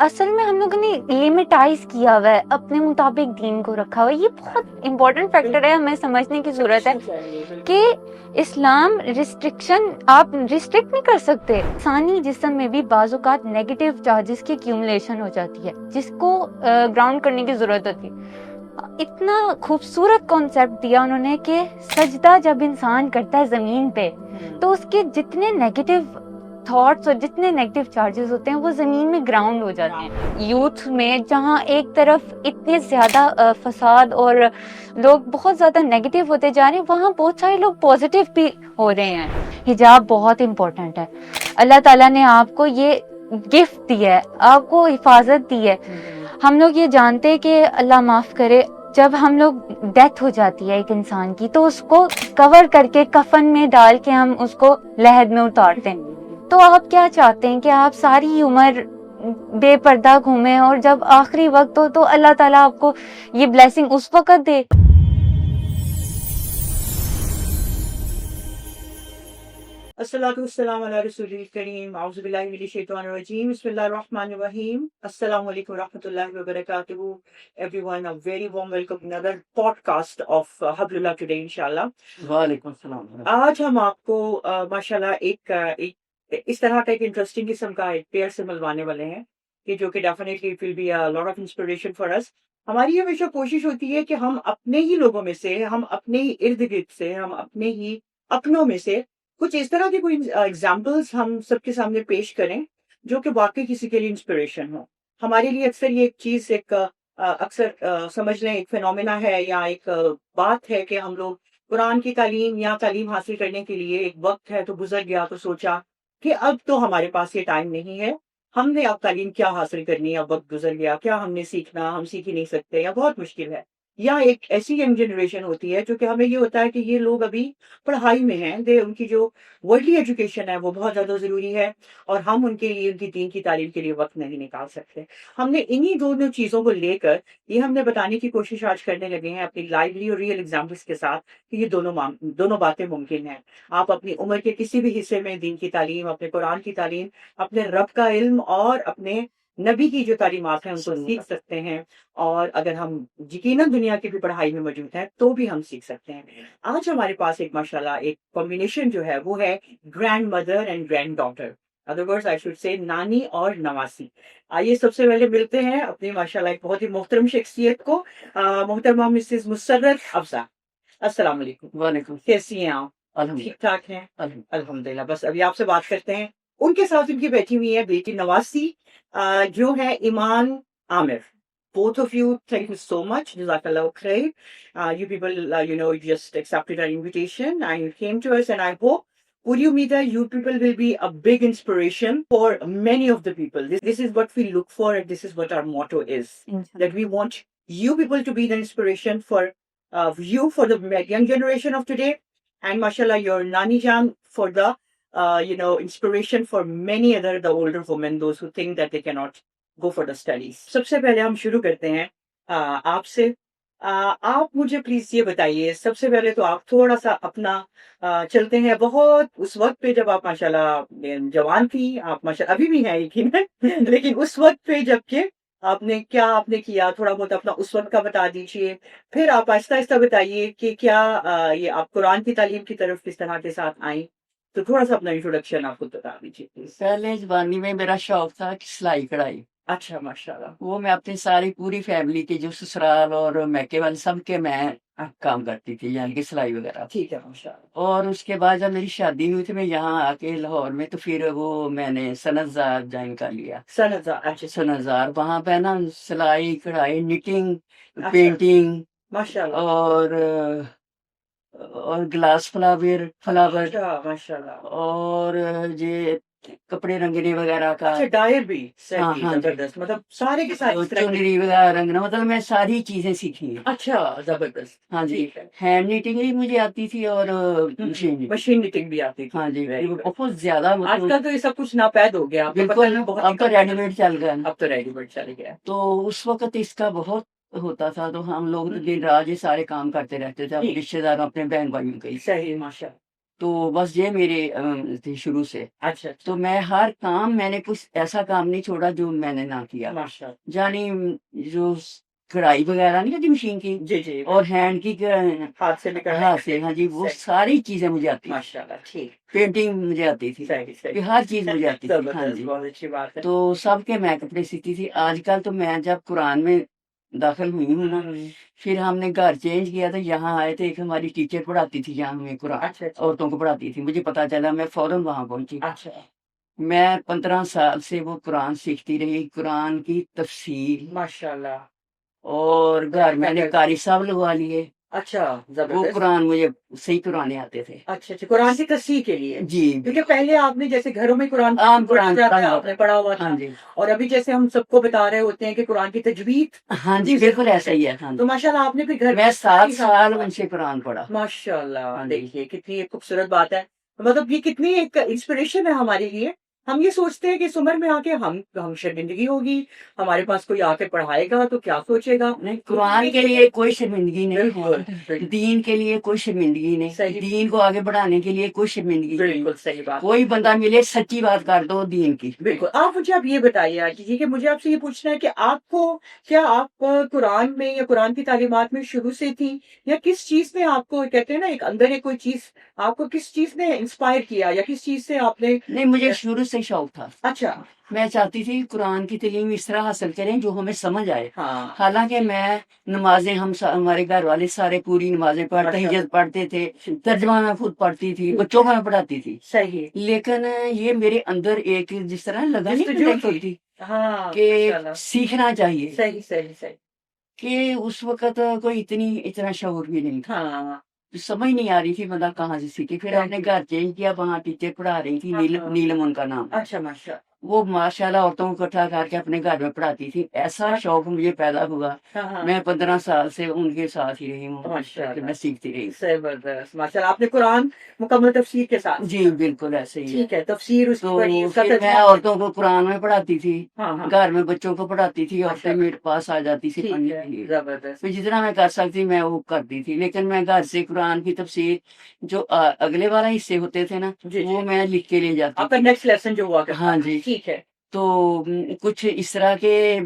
اصل میں ہم لوگوں نے لمیٹائز کیا ہوا ہے، اپنے مطابق دین کو رکھا ہوا ہے. یہ بہت امپورٹنٹ فیکٹر ہے، ہمیں سمجھنے کی ضرورت ہے کہ اسلام ریسٹرکشن آپ ریسٹرکٹ نہیں کر سکتے. انسانی جسم میں بھی بعض اوقات نیگیٹو چارجز کی ایکیومولیشن ہو جاتی ہے جس کو گراؤنڈ کرنے کی ضرورت ہوتی ہے. اتنا خوبصورت کانسیپٹ دیا انہوں نے کہ سجدہ جب انسان کرتا ہے زمین پہ تو اس کے جتنے نیگیٹو تھاٹس اور جتنے نیگیٹو چارجز ہوتے ہیں وہ زمین میں گراؤنڈ ہو جاتے ہیں. یوتھ میں جہاں ایک طرف اتنے زیادہ فساد اور لوگ بہت زیادہ نیگیٹو ہوتے جا رہے ہیں، وہاں بہت سارے لوگ پازیٹیو بھی ہو رہے ہیں. حجاب بہت امپورٹنٹ ہے. اللہ تعالیٰ نے آپ کو یہ گفٹ دی ہے، آپ کو حفاظت دی ہے. ہم لوگ یہ جانتے ہیں کہ اللہ معاف کرے جب ہم لوگ ڈیتھ ہو جاتی ہے ایک انسان کی تو اس کو کور کر کے کفن میں ڈال کے ہم اس کو لحد میں اتارتے ہیں. تو آپ کیا چاہتے ہیں کہ آپ ساری عمر بے پردہ گھومیں اور جب آخری وقت ہو تو اللہ تعالیٰ آپ کو یہ بلیسنگ اس وقت دے. الصلاۃ والسلام علی رسول الکریم، اعوذ باللہ من الشیطان الرجیم، بسم اللہ الرحمن الرحیم. السلام علیکم ورحمۃ اللہ وبرکاتہ. Everyone, a very warm welcome to another podcast of Hablullah today, inshallah. وعلیکم السلام. آج ہم آپ کو ماشاءاللہ ایک اس طرح کا ایک انٹرسٹنگ قسم کا ایک پیئر سے ملوانے والے ہیں کہ جو کہ definitely it will be a lot of inspiration for us. ہماری ہمیشہ کوشش ہوتی ہے کہ ہم اپنے ہی لوگوں میں سے، ہم اپنے ہی ارد گرد سے، ہم اپنے ہی اپنوں میں سے کچھ اس طرح کے کوئی ایگزامپلس ہم سب کے سامنے پیش کریں جو کہ واقعی کسی کے لیے انسپریشن ہو. ہمارے لیے اکثر یہ ایک چیز اکثر سمجھ لیں ایک فینومینا ہے یا ایک بات ہے کہ ہم لوگ قرآن کی تعلیم یا تعلیم حاصل کرنے کے لیے ایک وقت ہے تو گزر گیا تو سوچا کہ اب تو ہمارے پاس یہ ٹائم نہیں ہے، ہم نے اب تعلیم کیا حاصل کرنی ہے، اب وقت گزر گیا، کیا ہم نے سیکھنا، ہم سیکھ ہی نہیں سکتے یا بہت مشکل ہے. یا ایک ایسی ینگ جنریشن ہوتی ہے جو کہ ہمیں یہ ہوتا ہے کہ یہ لوگ ابھی پڑھائی میں ہیں، ان کی جو ورلڈلی ایجوکیشن ہے وہ بہت زیادہ ضروری ہے اور ہم ان کے لیے ان کی دین کی تعلیم کے لیے وقت نہیں نکال سکتے. ہم نے انہی دونوں چیزوں کو لے کر یہ ہم نے بتانے کی کوشش آج کرنے لگے ہیں اپنی لائیولی اور ریئل ایگزامپلس کے ساتھ کہ یہ دونوں باتیں ممکن ہیں. آپ اپنی عمر کے کسی بھی حصے میں دین کی تعلیم، اپنے قرآن کی تعلیم، اپنے رب کا علم اور اپنے نبی کی جو تعلیمات ہیں ان کو سیکھ سکتے ہیں. اور اگر ہم یقیناً دنیا کی بھی پڑھائی میں موجود ہیں تو بھی ہم سیکھ سکتے ہیں. آج ہمارے پاس ایک ماشاءاللہ ایک کمبینیشن جو ہے وہ ہے grand mother and grand daughter, other words I should say نانی اور نواسی. آئیے سب سے پہلے ملتے ہیں اپنی ماشاءاللہ ایک بہت ہی محترم شخصیت کو، محترمہ مسز مسرت افضا. السلام علیکم. وعلیکم. کیسی ہیں آپ؟ ٹھیک ٹھاک ہیں الحمدللہ. بس ابھی آپ سے بات کرتے ہیں. ان کے ساتھ ان کی بیٹھی ہوئی ہے بیٹی نواسی جو ہے ایمان عامر. Both of you, thank you so much. Jazakallah khair. You people, just accepted our invitation and you came to us, and I hope, Puriyumida, you people will be a big inspiration for many of the people. This is what we look for, and this is what our motto is. That we want you people to be the inspiration for for the young generation of today, and mashallah, your Nani Jan for the, inspiration for many other, the older women, those who think that they cannot go for the studies. سب سے پہلے ہم شروع کرتے ہیں آپ سے. آپ مجھے پلیز یہ بتائیے، سب سے پہلے تو آپ تھوڑا سا اپنا چلتے ہیں بہت اس وقت پہ جب آپ ماشاءاللہ جوان تھی، آپ ماشاءاللہ ابھی بھی ہیں یقیناً، لیکن اس وقت پہ جب کہ آپ نے کیا تھوڑا بہت اپنا اس وقت کا بتا دیجیے. پھر آپ آہستہ آہستہ بتائیے کہ کیا یہ آپ قرآن کی تعلیم کی طرف کس طرح کے ساتھ آئیں. تو تھوڑا سا اپنا انٹروڈکشن آپ خود بتا دیجیے پلیز. پہلے زمانے میں میرا شوق تھا کہ سلائی کڑھائی. اچھا ماشاءاللہ. وہ میں اپنی ساری پوری فیملی کے جو سسرال اور میکے والے سب کے میں کام کرتی تھی، یعنی کہ سلائی وغیرہ. ٹھیک ہے ماشاءاللہ. اور اس کے بعد جب میری شادی ہوئی تھی میں یہاں آ کے لاہور میں، تو پھر وہ میں نے صنعت زار جوائن کر لیا. صنعت زار. اچھا. صنعت زار وہاں پہ نا سلائی کڑھائی، نیٹنگ، پینٹنگ ماشاءاللہ اور گلاس فلاور ماشاءاللہ. اور یہ کپڑے رنگنے وغیرہ کا. اچھا ڈائر بھی. ہاں زبردست. مطلب سارے کے ساتھ چنری وغیرہ رنگنا، مطلب میں ساری چیزیں سیکھی ہیں. اچھا زبردست. ہاں جی. ہینڈ نیٹنگ بھی مجھے آتی تھی اور مشین نیٹنگ بھی آتی تھی. ہاں جی. بہت زیادہ. آج کل تو یہ سب کچھ ناپید ہو گیا. بالکل. اب تو ریڈی میڈ چل گیا. اب تو ریڈی میڈ چل گیا. تو اس وقت اس کا بہت ہوتا تھا، تو ہم لوگ دن رات یہ سارے کام کرتے رہتے تھے اپنے رشتے داروں، اپنے بہن بھائیوں کے. صحیح ماشاءاللہ. تو بس یہ میرے تھے شروع سے. اچھا تو میں ہر کام میں نے کچھ ایسا کام نہیں چھوڑا جو میں نے نہ کیا. ماشاء اللہ. یعنی جو کڑھائی وغیرہ نہیں ہوتی مشین کی جی جی اور ہینڈ کی ہاتھ سے بھی کرنا. ہاتھ سے, ہاں جی, وہ ساری چیزیں مجھے آتی. ماشاء اللہ. ٹھیک. پینٹنگ مجھے آتی تھی, صحیح صحیح. یہ ہر چیز مجھے آتی تھی. ہاں زبردست. جی, بہت اچھی بات ہے. تو سب کے میں کپڑے سیتی تھی. آج کل تو میں جب قرآن میں داخل ہوئی ہوں نا, پھر ہم نے گھر چینج کیا تھا, یہاں آئے تھے, ایک ہماری ٹیچر پڑھاتی تھی یہاں ہمیں قرآن, اچھا اچھا عورتوں کو پڑھاتی تھی. مجھے پتا چلا, میں فوراً وہاں پہنچی. اچھا. میں 15 سال سے وہ قرآن سیکھتی رہی, قرآن کی تفسیر, ماشاء اللہ. اور گھر میں نے قاری صاحب لگوا لیے. اچھا وہ زبردست. قرآن مجھے صحیح قرآن آتے تھے. اچھا اچھا. قرآن کی تصحیح کے لیے. جی, کیونکہ پہلے آپ نے جیسے گھروں میں قرآن عام قرآن پڑھا پڑھا آپ نے پڑھا ہوا تھا, ہاں جی, اور ابھی جیسے ہم سب کو بتا رہے ہوتے ہیں کہ قرآن کی تجوید. ہاں جی, بالکل ایسا ہی ہے. ہاں تو جی, ماشاء اللہ آپ نے پھر گھر میں 7 سال ان سے قرآن پڑھا. ماشاء اللہ. ہاں جی. دیکھیے کتنی ایک خوبصورت بات ہے, مطلب یہ کتنی ایک انسپریشن ہے ہمارے لیے. ہم یہ سوچتے ہیں کہ اس عمر میں آ کے ہم شرمندگی ہوگی, ہمارے پاس کوئی آ کے پڑھائے گا تو کیا سوچے گا. نہیں, قرآن کے لیے کوئی شرمندگی نہیں, بالکل دین کے لیے کوئی شرمندگی نہیں, صحیح. دین کو آگے بڑھانے کے لیے کوئی شرمندگی نہیں. بالکل صحیح بات. کوئی بندہ ملے سچی بات کر دو دین کی. بالکل. آپ مجھے اب یہ بتائیے آج کہ مجھے آپ سے یہ پوچھنا ہے کہ آپ کو کیا آپ قرآن میں یا قرآن کی تعلیمات میں شروع سے تھی, یا کس چیز نے آپ کو, کہتے ہیں نا ایک اندر ایک کوئی چیز, آپ کو کس چیز نے انسپائر کیا, یا کس چیز سے آپ نے. نہیں, مجھے شروع سے شوق تھا. اچھا. میں چاہتی تھی قرآن کی تعلیم اس طرح حاصل کریں جو ہمیں سمجھ آئے. ہاں. حالانکہ میں نمازیں, ہمارے گھر والے سارے پوری نمازیں تہجد پڑھتے تھے, ترجمہ میں خود پڑھتی تھی, بچوں کو میں پڑھاتی تھی. صحیح. لیکن یہ میرے اندر ایک جس طرح لگا نہیں جستجو تھی ہاں کہ ماشاء اللہ. سیکھنا چاہیے, صحیح صحیح صحیح. کہ اس وقت کوئی اتنا شعور بھی نہیں تھا, ہاں. سمجھ نہیں آ رہی تھی مطلب کہاں سے سیکھی. پھر ہم نے گھر چینج کیا, وہاں ٹیچر پڑھا رہی تھی, نیلم ان کا نام. اچھا. ماشاء وہ ماشاء اللہ عورتوں کو اکٹھا کر کے اپنے گھر میں پڑھاتی تھی. ایسا شوق مجھے پیدا ہوا, اللہ. میں 15 سال سے ان کے ساتھ ہی رہی ہوں, ماشاء اللہ. میں سیکھتی رہی. زبردست. ماشاء اللہ. آپ نے قرآن مکمل تفسیر کے ساتھ. جی بالکل ایسے ہی. ٹھیک ہے. تفسیر اس کی تو پڑھی, اس کا پھر میں ترجمہ. عورتوں کو قرآن میں پڑھاتی تھی, ہاں ہاں. گھر میں بچوں کو پڑھاتی تھی, عورتیں اچھا. میرے پاس آ جاتی تھی ٹھیک پڑھنے ہے. کے لیے. زبردست. تو جتنا میں کر سکتی میں وہ کرتی تھی. لیکن میں گھر سے قرآن کی تفسیر جو اگلے والا حصے ہوتے تھے نا, جی وہ میں لکھ کے لے جاتی آپ کا نیکسٹ لیسن جو ہوا کرتا. ہاں جی. ٹھیک ہے. تو کچھ اس طرح کے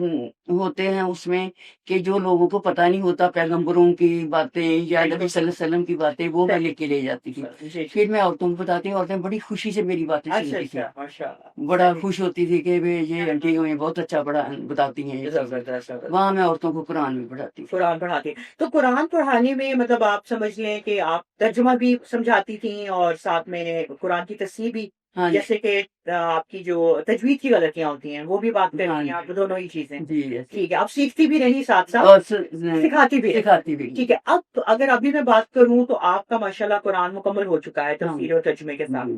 ہوتے ہیں اس میں کہ جو لوگوں کو پتہ نہیں ہوتا, پیغمبروں کی باتیں یا نبی صلی اللہ علیہ وسلم کی باتیں, وہ میں لکھ کے لے جاتی تھی. جی. پھر میں عورتوں کو بتاتی, عورتیں بڑی خوشی سے میری باتیں اچھا سنتی تھی, اچھا. ماشاء اللہ. بڑا خوش ہوتی تھی کہ یہ آنٹی ہمیں بہت اچھا بتاتی ہیں. زبردست. وہاں میں عورتوں کو قرآن بھی پڑھاتی تھی. قرآن پڑھاتی. تو قرآن پڑھانے میں مطلب آپ سمجھ لیں کہ آپ ترجمہ بھی سمجھاتی تھیں اور ساتھ میں قرآن کی تصحیح بھی, ہاں جی. جیسے کہ آپ کی جو تجوید کی غلطیاں ہوتی ہیں وہ بھی بات کر ہاں رہی جی. ہیں آپ, دونوں ہی چیزیں. جی ٹھیک ہے. آپ سیکھتی بھی رہی ساتھ ساتھ, اور سکھاتی بھی رہی. سکھاتی بھی. ٹھیک ہے. اب اگر ابھی میں بات کروں تو آپ کا ماشاءاللہ قرآن مکمل ہو چکا ہے تفسیر اور ترجمے کے ساتھ.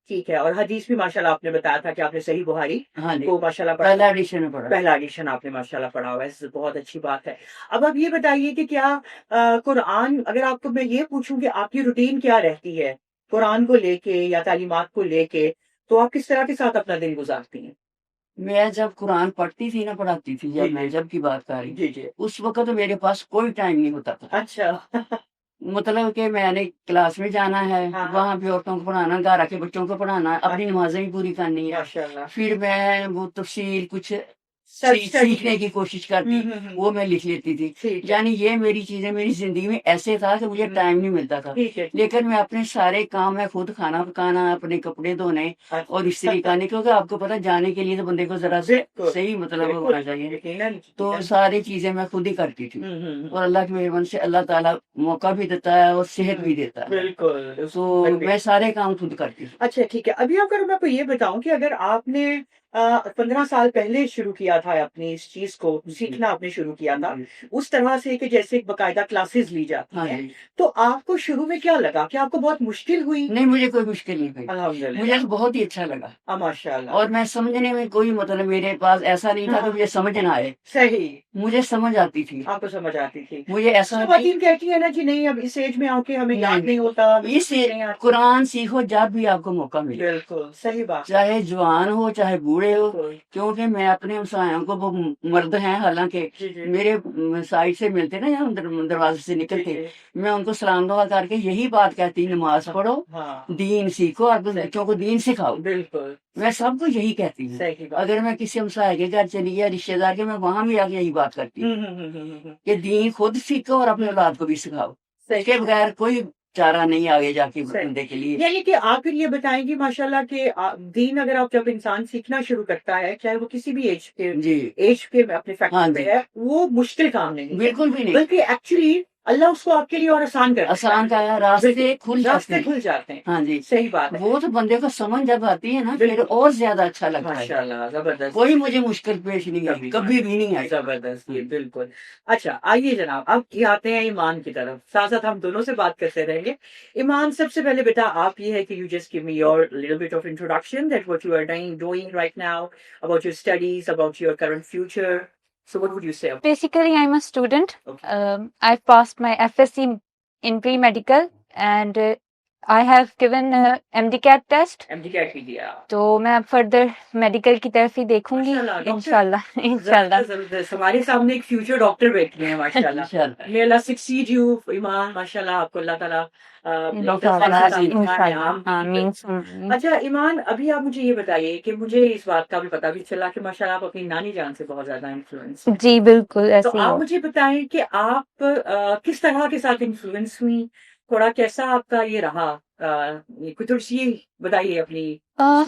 ٹھیک ہے. اور حدیث بھی ماشاءاللہ آپ نے بتایا تھا کہ آپ نے صحیح بخاری ہاں جی, کو ماشاءاللہ پہلا ایڈیشن پڑھا. پہلا ایڈیشن آپ نے ماشاءاللہ پڑھا ہوا ہے. بہت اچھی بات ہے. اب آپ یہ بتائیے کہ کیا قرآن, اگر آپ کو میں یہ پوچھوں کہ آپ کی روٹین کیا رہتی ہے قرآن کو لے کے یا تعلیمات کو لے کے, تو آپ کس طرح کے ساتھ اپنا دن گزارتی ہیں؟ میں جب قرآن پڑھتی تھی نا, پڑھاتی تھی, جب میں جب کی بات کر رہی, جی جی. اس وقت میرے پاس کوئی ٹائم نہیں ہوتا تھا. اچھا. مطلب کہ میں نے کلاس میں جانا ہے, وہاں پہ عورتوں کو پڑھانا, گھر آ کے بچوں کو پڑھانا, اپنی نمازیں بھی پوری کرنی ہے. ماشاءاللہ. پھر میں وہ تفصیل کچھ سیکھنے کی کوشش کرتی, وہ میں لکھ لیتی تھی. یعنی یہ میری چیزیں میری زندگی میں ایسے تھا کہ مجھے ٹائم نہیں ملتا تھا. لیکن میں اپنے سارے کام, میں خود کھانا پکانا, اپنے کپڑے دھونے اور استری کرنے, کیونکہ آپ کو پتا جانے کے لیے تو بندے کو ذرا صحیح مطلب ہونا چاہیے, تو ساری چیزیں میں خود ہی کرتی تھی. اور اللہ کی مہربانی سے اللہ تعالیٰ موقع بھی دیتا ہے اور صحت بھی دیتا ہے. بالکل. تو میں سارے کام خود کرتی ہوں. اچھا ٹھیک ہے. ابھی اگر میں آپ کو یہ بتاؤں کہ اگر آپ نے 15 سال پہلے شروع کیا تھا اپنی اس چیز کو سیکھنا, آپ نے شروع کیا تھا اس طرح سے کہ جیسے باقاعدہ کلاسز لی جاتی ہیں, تو آپ کو شروع میں کیا لگا کہ آپ کو بہت مشکل ہوئی؟ نہیں, مجھے کوئی مشکل نہیں ہوئی, الحمدللہ. مجھے بہت ہی اچھا لگا. ماشاء اللہ. اور میں سمجھنے میں کوئی مطلب میرے پاس ایسا نہیں تھا کہ مجھے سمجھ نہ آئے. صحیح. مجھے سمجھ آتی تھی. آپ کو سمجھ آتی تھی. مجھے ایسا خواتین کہتی ہے نا جی نہیں اب اس ایج میں آ کے ہمیں یاد نہیں ہوتا. اس قرآن سیکھو جب بھی آپ کو موقع ملے. بالکل صحیح بات. چاہے جوان ہو چاہے بوڑھے بڑے ہو، کیونکہ میں اپنے ہمسایوں کو، وہ مرد ہیں حالانکہ، میرے سائڈ سے ملتے نا یہاں دروازے سے نکلتے، میں ان کو سلام دعا کر کے یہی بات کہتی، نماز پڑھو، دین سیکھو اور بچوں کو دین سکھاؤ. بالکل میں سب کو یہی کہتی ہوں. اگر میں کسی ہمسائے کے گھر چلی گیا، رشتے دار کے، میں وہاں بھی آ کے یہی بات کرتی ہوں کہ دین خود سیکھو اور اپنے اولاد کو بھی سکھاؤ. اس کے بغیر کوئی چارہ نہیں آگے جا کے بندے کے لیے. یعنی کہ آپ پھر یہ بتائیں گی ماشاءاللہ کہ دین اگر آپ جب انسان سیکھنا شروع کرتا ہے، چاہے وہ کسی بھی ایج کے اپنے فیکٹر پہ ہے، وہ مشکل کام نہیں، بالکل بھی نہیں، بلکہ ایکچولی اللہ اس کو آپ کے لیے اور آسان کا راستے کھل جاتے ہیں. ہاں جی، صحیح بات ہے. وہ تو بندے کو سمجھ جب آتی ہے نا، پھر اور زیادہ اچھا لگتا ہے. ماشاءاللہ، زبردست. کوئی مجھے مشکل پیش نہیں آئی، کبھی بھی نہیں آئی. زبردست، بالکل. اچھا آئیے جناب، اب یہ آتے ہیں ایمان کی طرف. ساتھ ساتھ ہم دونوں سے بات کرتے رہیں گے. ایمان، سب سے پہلے بیٹا آپ یہ ہے کہ you just give me your little bit of introduction that what you are doing right now, about your studies, about your current future. So what would you say? Basically, I'm a student. Okay. I've passed my FSc in pre-medical and I have given MDCAT test. MDCAT بھی دیا. تو میں اب further medical کی طرف ہی دیکھوں گی انشاءاللہ. ہمارے سامنے ایک فیوچر ڈاکٹر بیٹھے ہیں ماشاءاللہ. May Allah succeed you, ایمان. ماشاءاللہ آپ کو اللہ تعالیٰ. اچھا ایمان، ابھی آپ مجھے یہ بتائیے کہ مجھے اس بات کا بھی پتا بھی چلا کہ ماشاءاللہ آپ اپنی نانی جان سے بہت زیادہ انفلوئنس. جی بالکل ایسے تو ہی. آپ مجھے بتائیں کہ آپ کس طرح کے ساتھ انفلوئنس ہوئی، تھوڑا کیسا آپ کا یہ رہا، کچھ تھوڑی بتائیے اپنی.